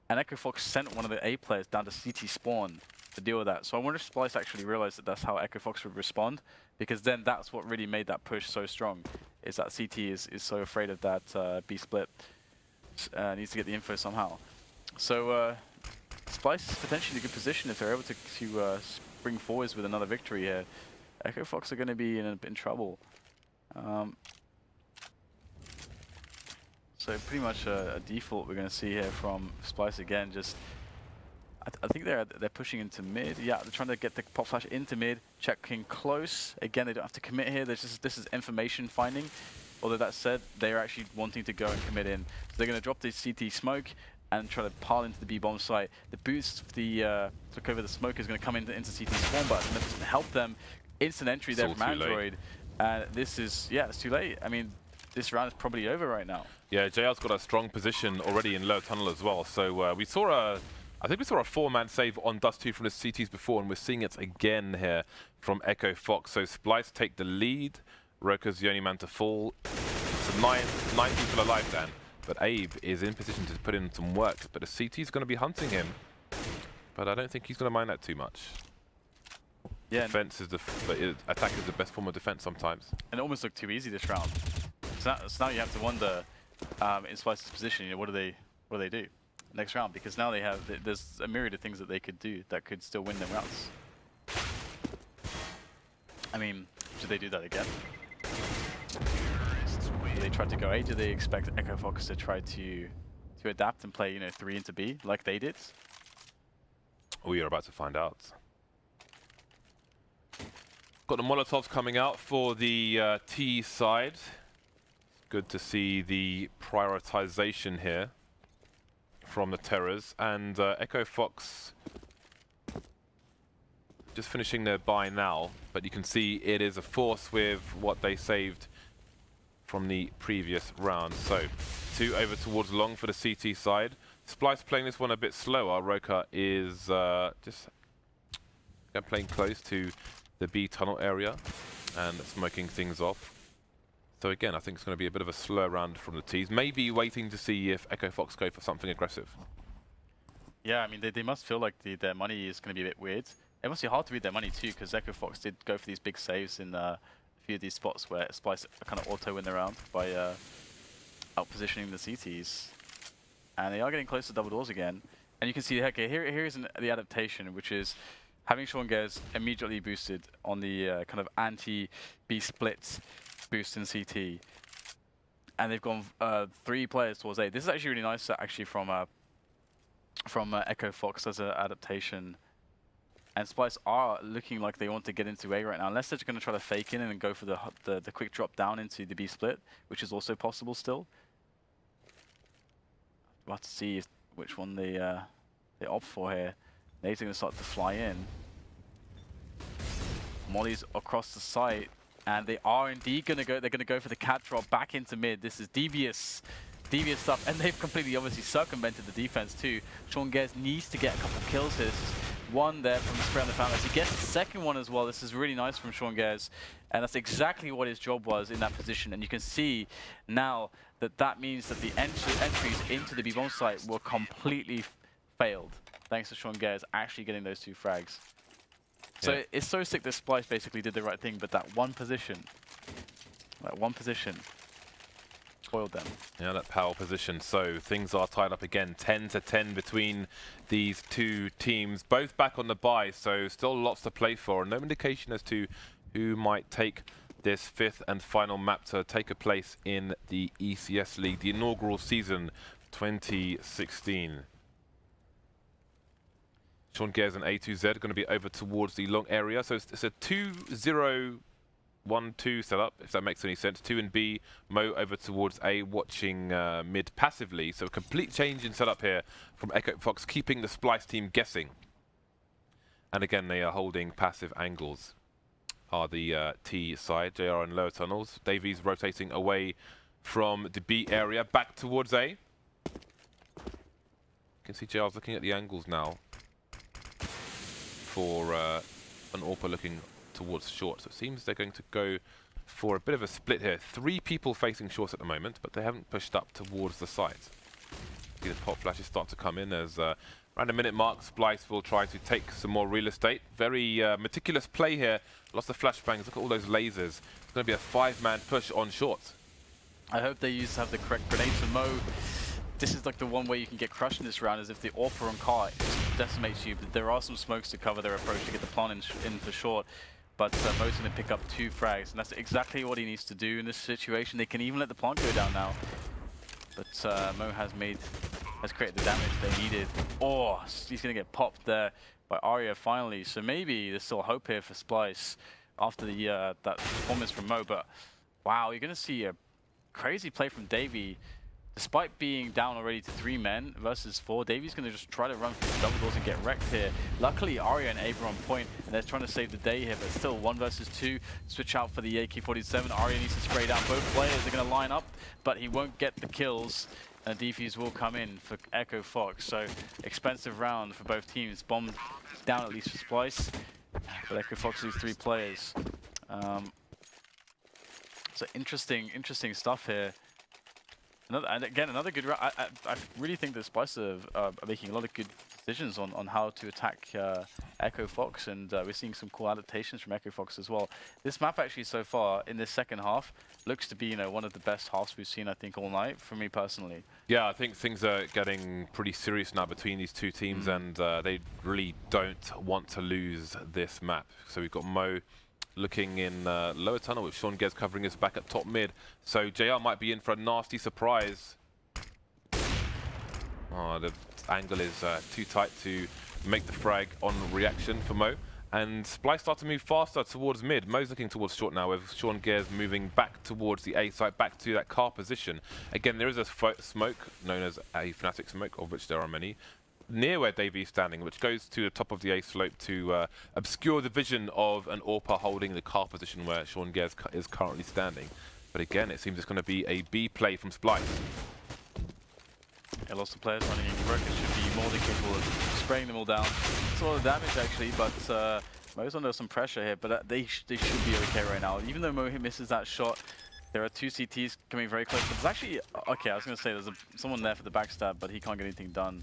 and EchoFox sent one of the A players down to CT spawn to deal with that. So I wonder if Splyce actually realized that that's how EchoFox would respond, because then that's what really made that push so strong, is that CT is so afraid of that B split. Needs to get the info somehow. So Splyce is potentially in a good position if they're able to spring forwards with another victory here. EchoFox are going to be in trouble. So pretty much a default we're going to see here from Splyce again. Just I think they're pushing into mid. Yeah, they're trying to get the pop flash into mid, checking close. Again, they don't have to commit here. This is information finding. Although that said, they're actually wanting to go and commit in. So they're going to drop the CT smoke and try to pile into the B bomb site. The boost, the look over the smoke is going to come into CT spawn, but it doesn't help them. Instant entry there from Android. And this is, yeah, it's too late. I mean, this round is probably over right now. Yeah, JR's got a strong position already in low tunnel as well. So we saw I think we saw a 4-man save on Dust 2 from the CTs before, and we're seeing it again here from EchoFox. So Splyce take the lead. Roca's the only man to fall. So nine people alive, Dan. But Abe is in position to put in some work. But the CT's going to be hunting him. But I don't think he's going to mind that too much. Yeah. Defense is but attack is the best form of defense sometimes. And it almost looked too easy this round. So now you have to wonder, in Splyce's position, what do they do next round? Because now there's a myriad of things that they could do that could still win them rounds. I mean, do they do that again? Do they try to go A? Do they expect EchoFox to try to adapt and play 3 into B like they did? We are about to find out. Got the Molotovs coming out for the T side. Good to see the prioritization here from the Terrors. And EchoFox just finishing their buy now, but you can see it is a force with what they saved from the previous round. So 2 over towards long for the CT side. Splyce playing this one a bit slower. Roca is just playing close to the B tunnel area and smoking things off. So again, I think it's going to be a bit of a slow round from the Ts. Maybe waiting to see if EchoFox go for something aggressive. Yeah, I mean, they must feel like their money is going to be a bit weird. It must be hard to read their money too, because EchoFox did go for these big saves in a few of these spots where Splyce kind of auto-win the round by out-positioning the CTs. And they are getting close to double doors again. And you can see, okay, here is the adaptation, which is having Gares immediately boosted on the kind of anti-B split boost in CT. And they've gone 3 players towards A. This is actually really nice, actually, from EchoFox as an adaptation. And Splyce are looking like they want to get into A right now, unless they're just going to try to fake in and go for the quick drop down into the B split, which is also possible still. We'll have to see which one they opt for here. They're going to start to fly in. Molly's across the site, and they are indeed going to go. They're going to go for the cat drop back into mid. This is devious stuff, and they've completely obviously circumvented the defense too. Gares needs to get a couple kills here. This is one there from the spray on the fountain. He gets the second one as well. This is really nice from Gares, and that's exactly what his job was in that position. And you can see now that means that the entries into the B-bomb site were completely failed, thanks to Gares actually getting those 2 frags. So yeah, it's so sick that Splyce basically did the right thing, but that one position spoiled them. Yeah, that power position. So things are tied up again, 10-10 between these 2 teams, both back on the bye, so still lots to play for. No indication as to who might take this 5th and final map to take a place in the ECS League, the inaugural season 2016. Gares and A2Z are going to be over towards the long area, so it's a 2-0-1-2 setup, if that makes any sense. 2 and B, Mo over towards A, watching mid passively. So a complete change in setup here from EchoFox, keeping the Splyce team guessing. And again, they are holding passive angles. Are the T side, JR in lower tunnels. DAVEY's rotating away from the B area, back towards A. You can see JR's looking at the angles now for an AWPer looking towards short. So it seems they're going to go for a bit of a split here. 3 people facing short at the moment, but they haven't pushed up towards the site. See the pop flashes start to come in as Around the minute mark, Splyce will try to take some more real estate. Very meticulous play here. Lots of flashbangs. Look at all those lasers. It's going to be a 5-man push on short. I hope they have the correct grenades for Mo. This is like the one way you can get crushed in this round, is if the AWP on car decimates you. But there are some smokes to cover their approach to get the plant in for short. But Mo's going to pick up 2 frags, and that's exactly what he needs to do in this situation. They can even let the plant go down now. But Mo has created the damage they needed. Oh, he's going to get popped there by Arya finally. So maybe there's still hope here for Splyce after the that performance from Mo. But wow, you're going to see a crazy play from DAVEY. Despite being down already to 3 men versus 4, DAVEY's going to just try to run through the double doors and get wrecked here. Luckily, Arya and Abe are on point, and they're trying to save the day here, but still 1 versus 2. Switch out for the AK-47. Arya needs to spray down both players. They're going to line up, but he won't get the kills. And a defuse will come in for EchoFox. So expensive round for both teams. Bomb down at least for Splyce, but EchoFox lose 3 players. So interesting stuff here. And again, another good round. I really think that Splyce are making a lot of good decisions on how to attack EchoFox, and we're seeing some cool adaptations from EchoFox as well. This map actually so far in this second half looks to be, one of the best halves we've seen, I think, all night, for me personally. Yeah, I think things are getting pretty serious now between these 2 teams, and they really don't want to lose this map. So we've got Mo looking in lower tunnel with Gares covering his back at top mid. So JR might be in for a nasty surprise. Oh, the angle is too tight to make the frag on reaction for Mo. And Splyce start to move faster towards mid. Mo's looking towards short now, with Gares moving back towards the A site, back to that car position. Again, there is a smoke known as a Fnatic smoke, of which there are many, near where DAVEY is standing, which goes to the top of the A slope to obscure the vision of an AWPer holding the car position where Gares is currently standing. But again, it seems it's going to be a B play from Splyce. Yeah, lots of players running in. Roca should be more than capable of spraying them all down. It's a lot of damage actually, but Mo's under some pressure here. But they should be okay right now. Even though Mo misses that shot, there are 2 CTs coming very close. But there's actually, okay, I was going to say there's someone there for the backstab, but he can't get anything done.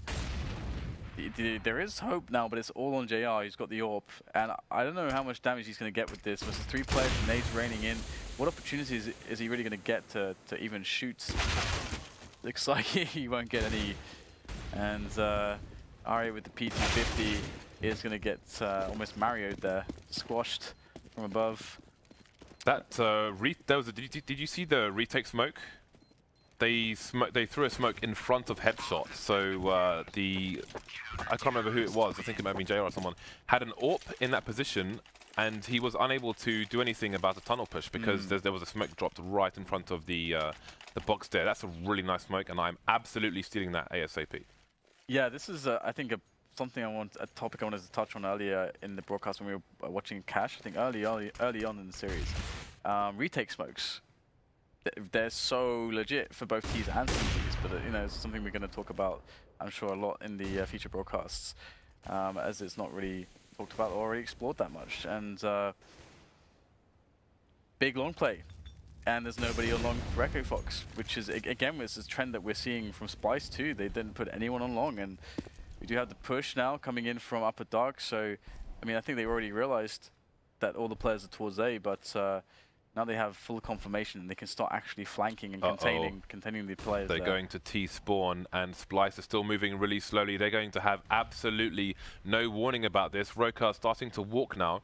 There is hope now, but it's all on JR. He's got the AWP, and I don't know how much damage he's going to get with this. Versus 3 players, nades raining in. What opportunities is he really going to get to even shoot? Looks like he won't get any. And Arya with the P250 is going to get almost Mario'd there, squashed from above. That did you see the retake smoke? They threw a smoke in front of Headshot, so I can't remember who it was, I think it might have been JR or someone, had an AWP in that position, and he was unable to do anything about the tunnel push because there was a smoke dropped right in front of the box there. That's a really nice smoke, and I'm absolutely stealing that ASAP. Yeah, this is, I think, a topic I wanted to touch on earlier in the broadcast when we were watching Cash, I think early on in the series. Retake smokes. They're so legit for both T's and CTs, but it's something we're going to talk about, I'm sure, a lot in the future broadcasts, as it's not really talked about or already explored that much. And big long play, and there's nobody on long for EchoFox, which is, again, it's a trend that we're seeing from Splyce too. They didn't put anyone on long, and we do have the push now coming in from upper dark. So, I mean, I think they already realized that all the players are towards A, but now they have full confirmation and they can start actually flanking and containing the players. They're going to T-spawn, and Splyce is still moving really slowly. They're going to have absolutely no warning about this. Roca starting to walk now.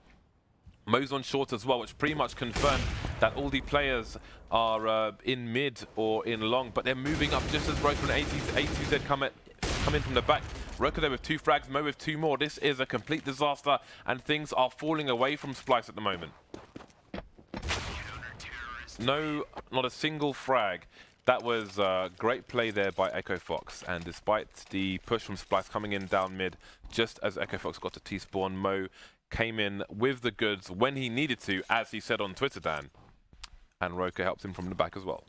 Mo's on short as well, which pretty much confirmed that all the players are in mid or in long, but they're moving up just as Roca and A2Z come in from the back. Roca there with 2 frags, Mo with 2 more. This is a complete disaster, and things are falling away from Splyce at the moment. No, not a single frag. That was a great play there by EchoFox, and despite the push from Splyce coming in down mid, just as EchoFox got to T-spawn, Mo came in with the goods when he needed to, as he said on Twitter, Dan, and Roca helped him from the back as well.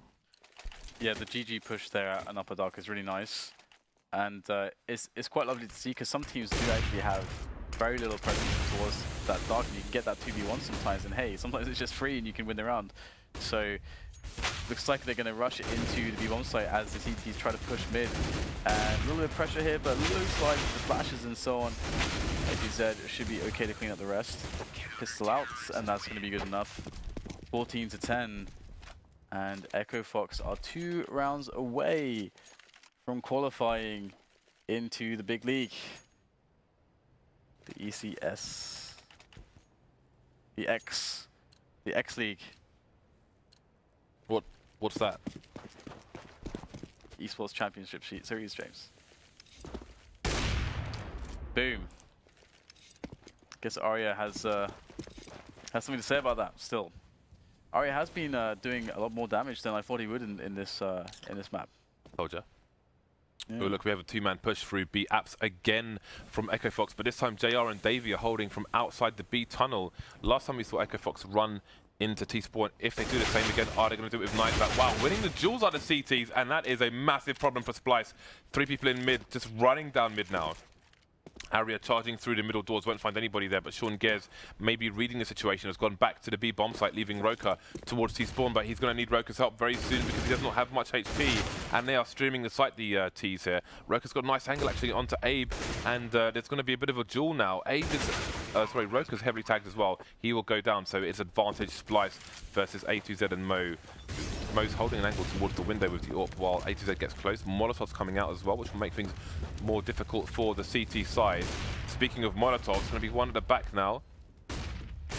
Yeah, the GG push there at Upper Dark is really nice, and it's quite lovely to see, because some teams do actually have very little presence towards that dark, and you can get that 2v1 sometimes, and hey, sometimes it's just free and you can win the round. So Looks like they're going to rush into the B-bomb site as the CTs try to push mid. And a little bit of pressure here, but looks like the flashes and so on. Like you said, it should be okay to clean up the rest. Pistol out, and that's going to be good enough. 14-10. And EchoFox are 2 rounds away from qualifying into the big league. The ECS. The X League. What's that? Esports Championship Series, James. Boom. Guess Arya has something to say about that still. Arya has been doing a lot more damage than I thought he would in this map. Told ya. Yeah. Oh, look, we have a 2-man push through B apps again from EchoFox, but this time JR and DAVEY are holding from outside the B tunnel. Last time we saw EchoFox run into T-Spawn. If they do the same again, are they going to do it with Nightbat? Wow, winning the duels out of CTs, and that is a massive problem for Splyce. 3 people in mid, just running down mid now. Arya charging through the middle doors, won't find anybody there, but Gares, maybe reading the situation, has gone back to the B bomb site, leaving roca towards T-Spawn, but he's going to need roca's help very soon because he does not have much HP, and they are streaming the site, the T's here. roca's got a nice angle actually onto Abe, and there's going to be a bit of a duel now. roca's heavily tagged as well. He will go down, so it's advantage Splyce versus A2Z and Mo. Mo's holding an angle towards the window with the AWP while A2Z gets close. Molotov's coming out as well, which will make things more difficult for the CT side. Speaking of Molotov, it's going to be one at the back now.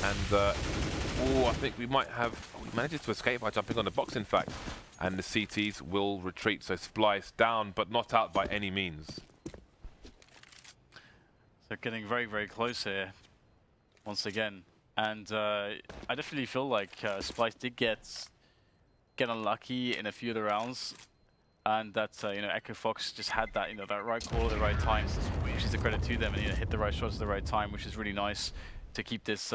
And, I think we might have... We managed to escape by jumping on the box, in fact. And the CTs will retreat, so Splyce down, but not out by any means. So getting very, very close here, once again. And I definitely feel like Splyce did get unlucky in a few of the rounds, and that EchoFox just had that that right call at the right time, which is a credit to them, and hit the right shots at the right time, which is really nice to keep this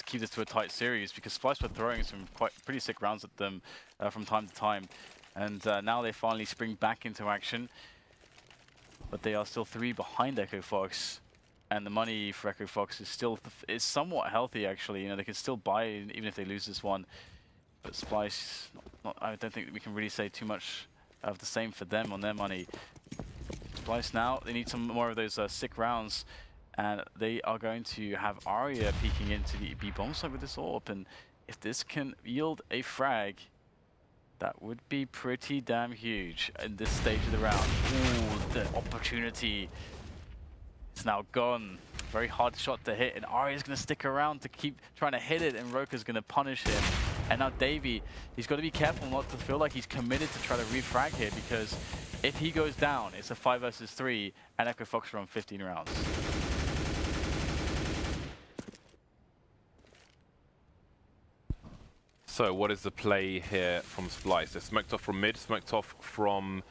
keep this to a tight series, because Splyce were throwing some pretty sick rounds at them from time to time, and now they finally spring back into action, but they are still 3 behind EchoFox. And the money for EchoFox is somewhat healthy actually. They can still buy even if they lose this one. But Splyce, I don't think that we can really say too much of the same for them on their money. Splyce now, they need some more of those sick rounds, and they are going to have Arya peeking into the B bomb site with this AWP, and if this can yield a frag, that would be pretty damn huge in this stage of the round. Ooh, the opportunity is now gone. Very hard shot to hit, and Arya's going to stick around to keep trying to hit it, and roca's going to punish him. And now DAVEY, he's got to be careful not to feel like he's committed to try to refrag here, because if he goes down, it's a 5 versus 3, and EchoFox are on 15 rounds. So what is the play here from Splyce? They're smoked off from mid, smoked off from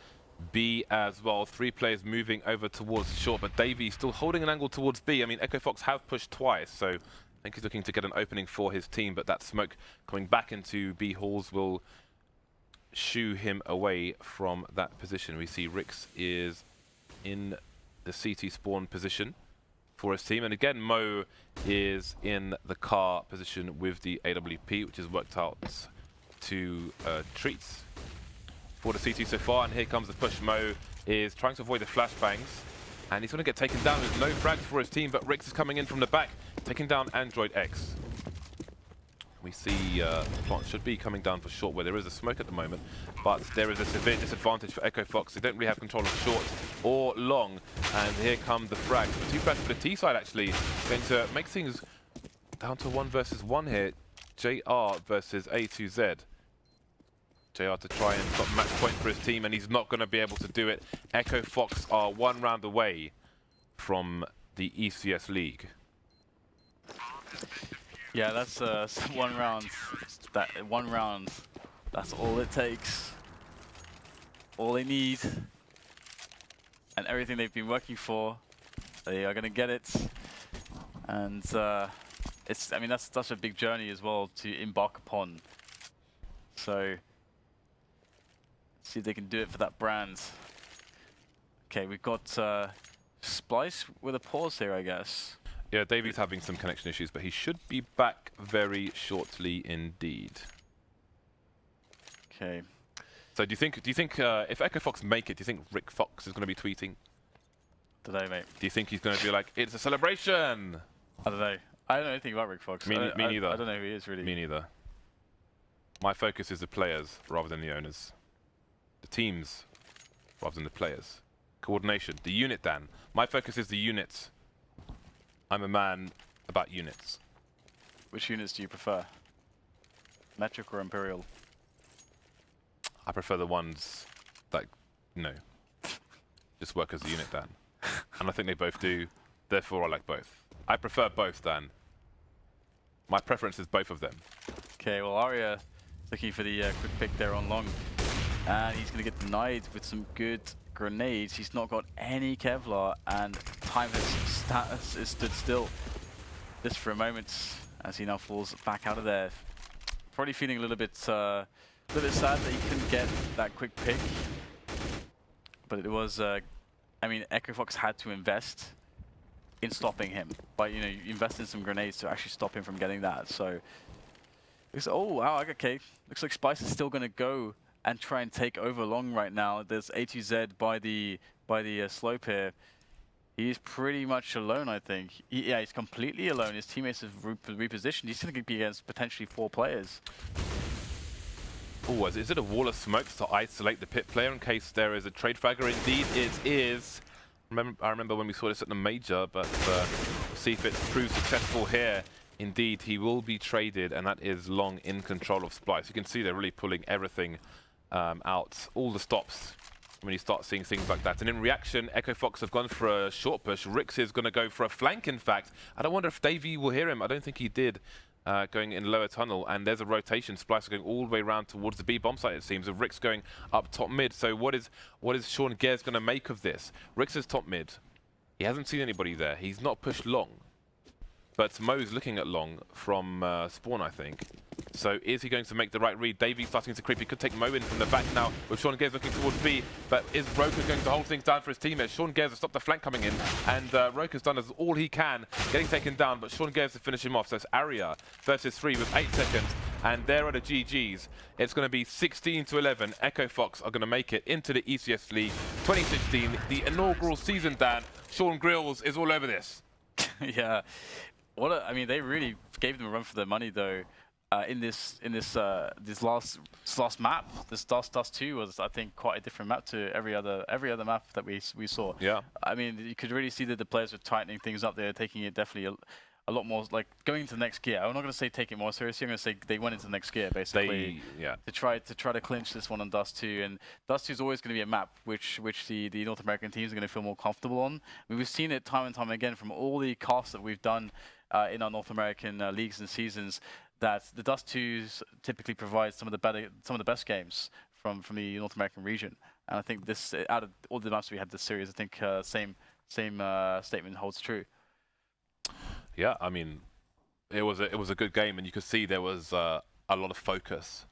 B as well. 3 players moving over towards short, but DAVEY still holding an angle towards B. I mean, EchoFox have pushed twice, so I think he's looking to get an opening for his team, but that smoke coming back into B halls will shoo him away from that position. We see Rix is in the CT spawn position for his team, and again Mo is in the car position with the AWP, which has worked out to treats for the CT so far, and here comes the push. Mo is trying to avoid the flashbangs, and he's going to get taken down. There's no frags for his team, but Rix is coming in from the back, taking down Android X. We see Plant should be coming down for short, where there is a smoke at the moment, but there is a severe disadvantage for EchoFox. They don't really have control of short or long, and here come the frags. The 2 frags for the T side actually going to make things down to 1 versus 1 here. JR versus A2Z. JR to try and stop match point for his team, and he's not going to be able to do it. EchoFox are 1 round away from the ECS League. Yeah, that's 1 round. That 1 round, that's all it takes. All they need, and everything they've been working for, they are going to get it. And I mean, that's such a big journey as well to embark upon. So, see if they can do it for that brand. Okay, we've got Splyce with a pause here, I guess. Yeah, DAVEY's having some connection issues, but he should be back very shortly indeed. Okay. So do you think if EchoFox make it, do you think Rick Fox is going to be tweeting? Today, mate. Do you think he's going to be like, it's a celebration? I don't know. I don't know anything about Rick Fox. Me neither. I don't know who he is really. Me neither. My focus is the players rather than the owners. The teams rather than the players. Coordination. The unit, Dan. My focus is the units. I'm a man about units. Which units do you prefer? Metric or Imperial? I prefer the ones that, just work as a unit, Dan. And I think they both do. Therefore, I like both. I prefer both, Dan. My preference is both of them. Okay, well, Arya looking for the quick pick there on long. And he's going to get denied with some good grenades. He's not got any Kevlar, and time has stood still just for a moment as he now falls back out of there. Probably feeling a little bit sad that he couldn't get that quick pick. But it was, I mean, EchoFox had to invest in stopping him. But, you invest in some grenades to actually stop him from getting that. So, oh, wow, okay. Looks like Splyce is still going to go and try and take over long right now. There's A2Z by the slope here. He's pretty much alone, I think. Yeah, he's completely alone. His teammates have repositioned. He's going to be against potentially 4 players. Oh, is it a wall of smokes to isolate the pit player in case there is a trade fragger? Indeed, it is. I remember when we saw this at the major, but we'll see if it proves successful here. Indeed, he will be traded, and that is long in control of Splyce. You can see they're really pulling everything out, all the stops when you start seeing things like that. And in reaction, EchoFox have gone for a short push. Rix is going to go for a flank, in fact. I don't wonder if DAVEY will hear him. I don't think he did, going in lower tunnel. And there's a rotation. Splyce going all the way around towards the B bomb site, it seems, of Rix going up top mid. So what is Sean Gares going to make of this? Rix is top mid. He hasn't seen anybody there. He's not pushed long. But Mo's looking at long from spawn, I think. So is he going to make the right read? DAVEY starting to creep. He could take Mo in from the back now with Sean Gares looking towards B. But is roca going to hold things down for his teammates? Sean Gares has stopped the flank coming in. And roca's done as all he can, getting taken down. But Sean Gares to finish him off. So it's Arya versus 3 with 8 seconds. And there are the GGs. It's going to be 16-11. EchoFox are going to make it into the ECS League 2016. The inaugural season, Dan. Sean Grills is all over this. Yeah. I mean, they really gave them a run for their money, though. In this last map, this Dust 2 was, I think, quite a different map to every other map that we saw. Yeah. I mean, you could really see that the players were tightening things up. They were taking it definitely a lot more, like going into the next gear. I'm not going to say take it more seriously. I'm going to say they went into the next gear basically. To try to clinch this one on Dust 2. And Dust 2 is always going to be a map which the North American teams are going to feel more comfortable on. I mean, we've seen it time and time again from all the casts that we've done in our North American leagues and seasons, that the Dust 2s typically provide some of the best games from the North American region. And I think this, out of all the maps we had this series, I think same statement holds true. Yeah, I mean, it was a good game, and you could see there was a lot of focus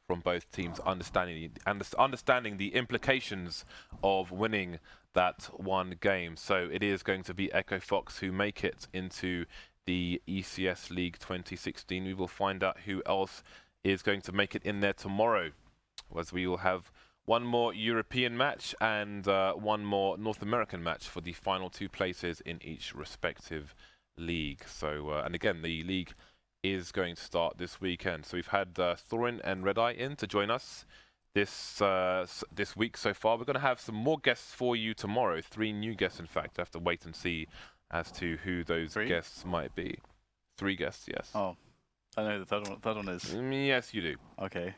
from both teams, understanding the implications of winning that one game. So it is going to be EchoFox who make it into the ECS League 2016. We will find out who else is going to make it in there tomorrow, as we will have one more European match and one more North American match for the final 2 places in each respective league. So, and again, the league is going to start this weekend. So we've had Thorin and ReDeYe in to join us this week so far. We're going to have some more guests for you tomorrow. 3 new guests, in fact. I have to wait and see as to who those guests might be. 3 guests, yes. Oh, I know the third one is. Yes, you do. Okay.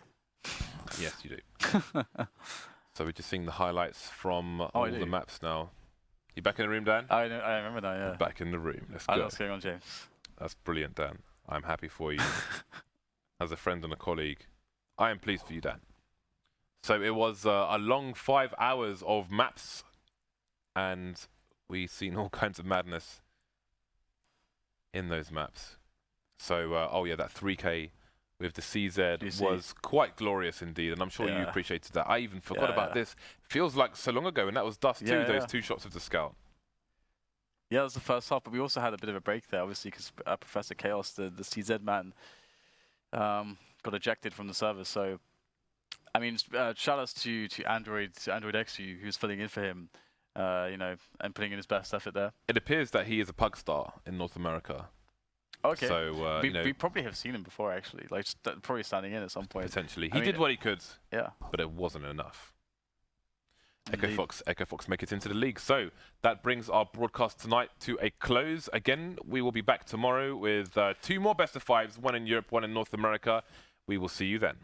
Yes, you do. So we're just seeing the highlights from all the maps now. You back in the room, Dan? I remember that, yeah. Back in the room. Let's I go. know what's going on, James. That's brilliant, Dan. I'm happy for you. As a friend and a colleague, I am pleased for you, Dan. So it was a long 5 hours of maps, and we've seen all kinds of madness in those maps. So, oh yeah, that 3K with the CZ was quite glorious indeed, and I'm sure you appreciated that. I even forgot about this. Feels like so long ago, and that was Dust 2, those 2 shots of the Scout. Yeah, that was the first half, but we also had a bit of a break there, obviously, because Professor Chaos, the CZ man, got ejected from the server. So I mean, shout outs to Android X, who's filling in for him, you know, and putting in his best effort there. It appears that he is a pug star in North America. Okay. So you know, we probably have seen him before, actually, like probably standing in at some point. potentially, I he mean, did what he could. Yeah. But it wasn't enough. Indeed. EchoFox make it into the league. So that brings our broadcast tonight to a close. Again, we will be back tomorrow with 2 more best of 5s, one in Europe, one in North America. We will see you then.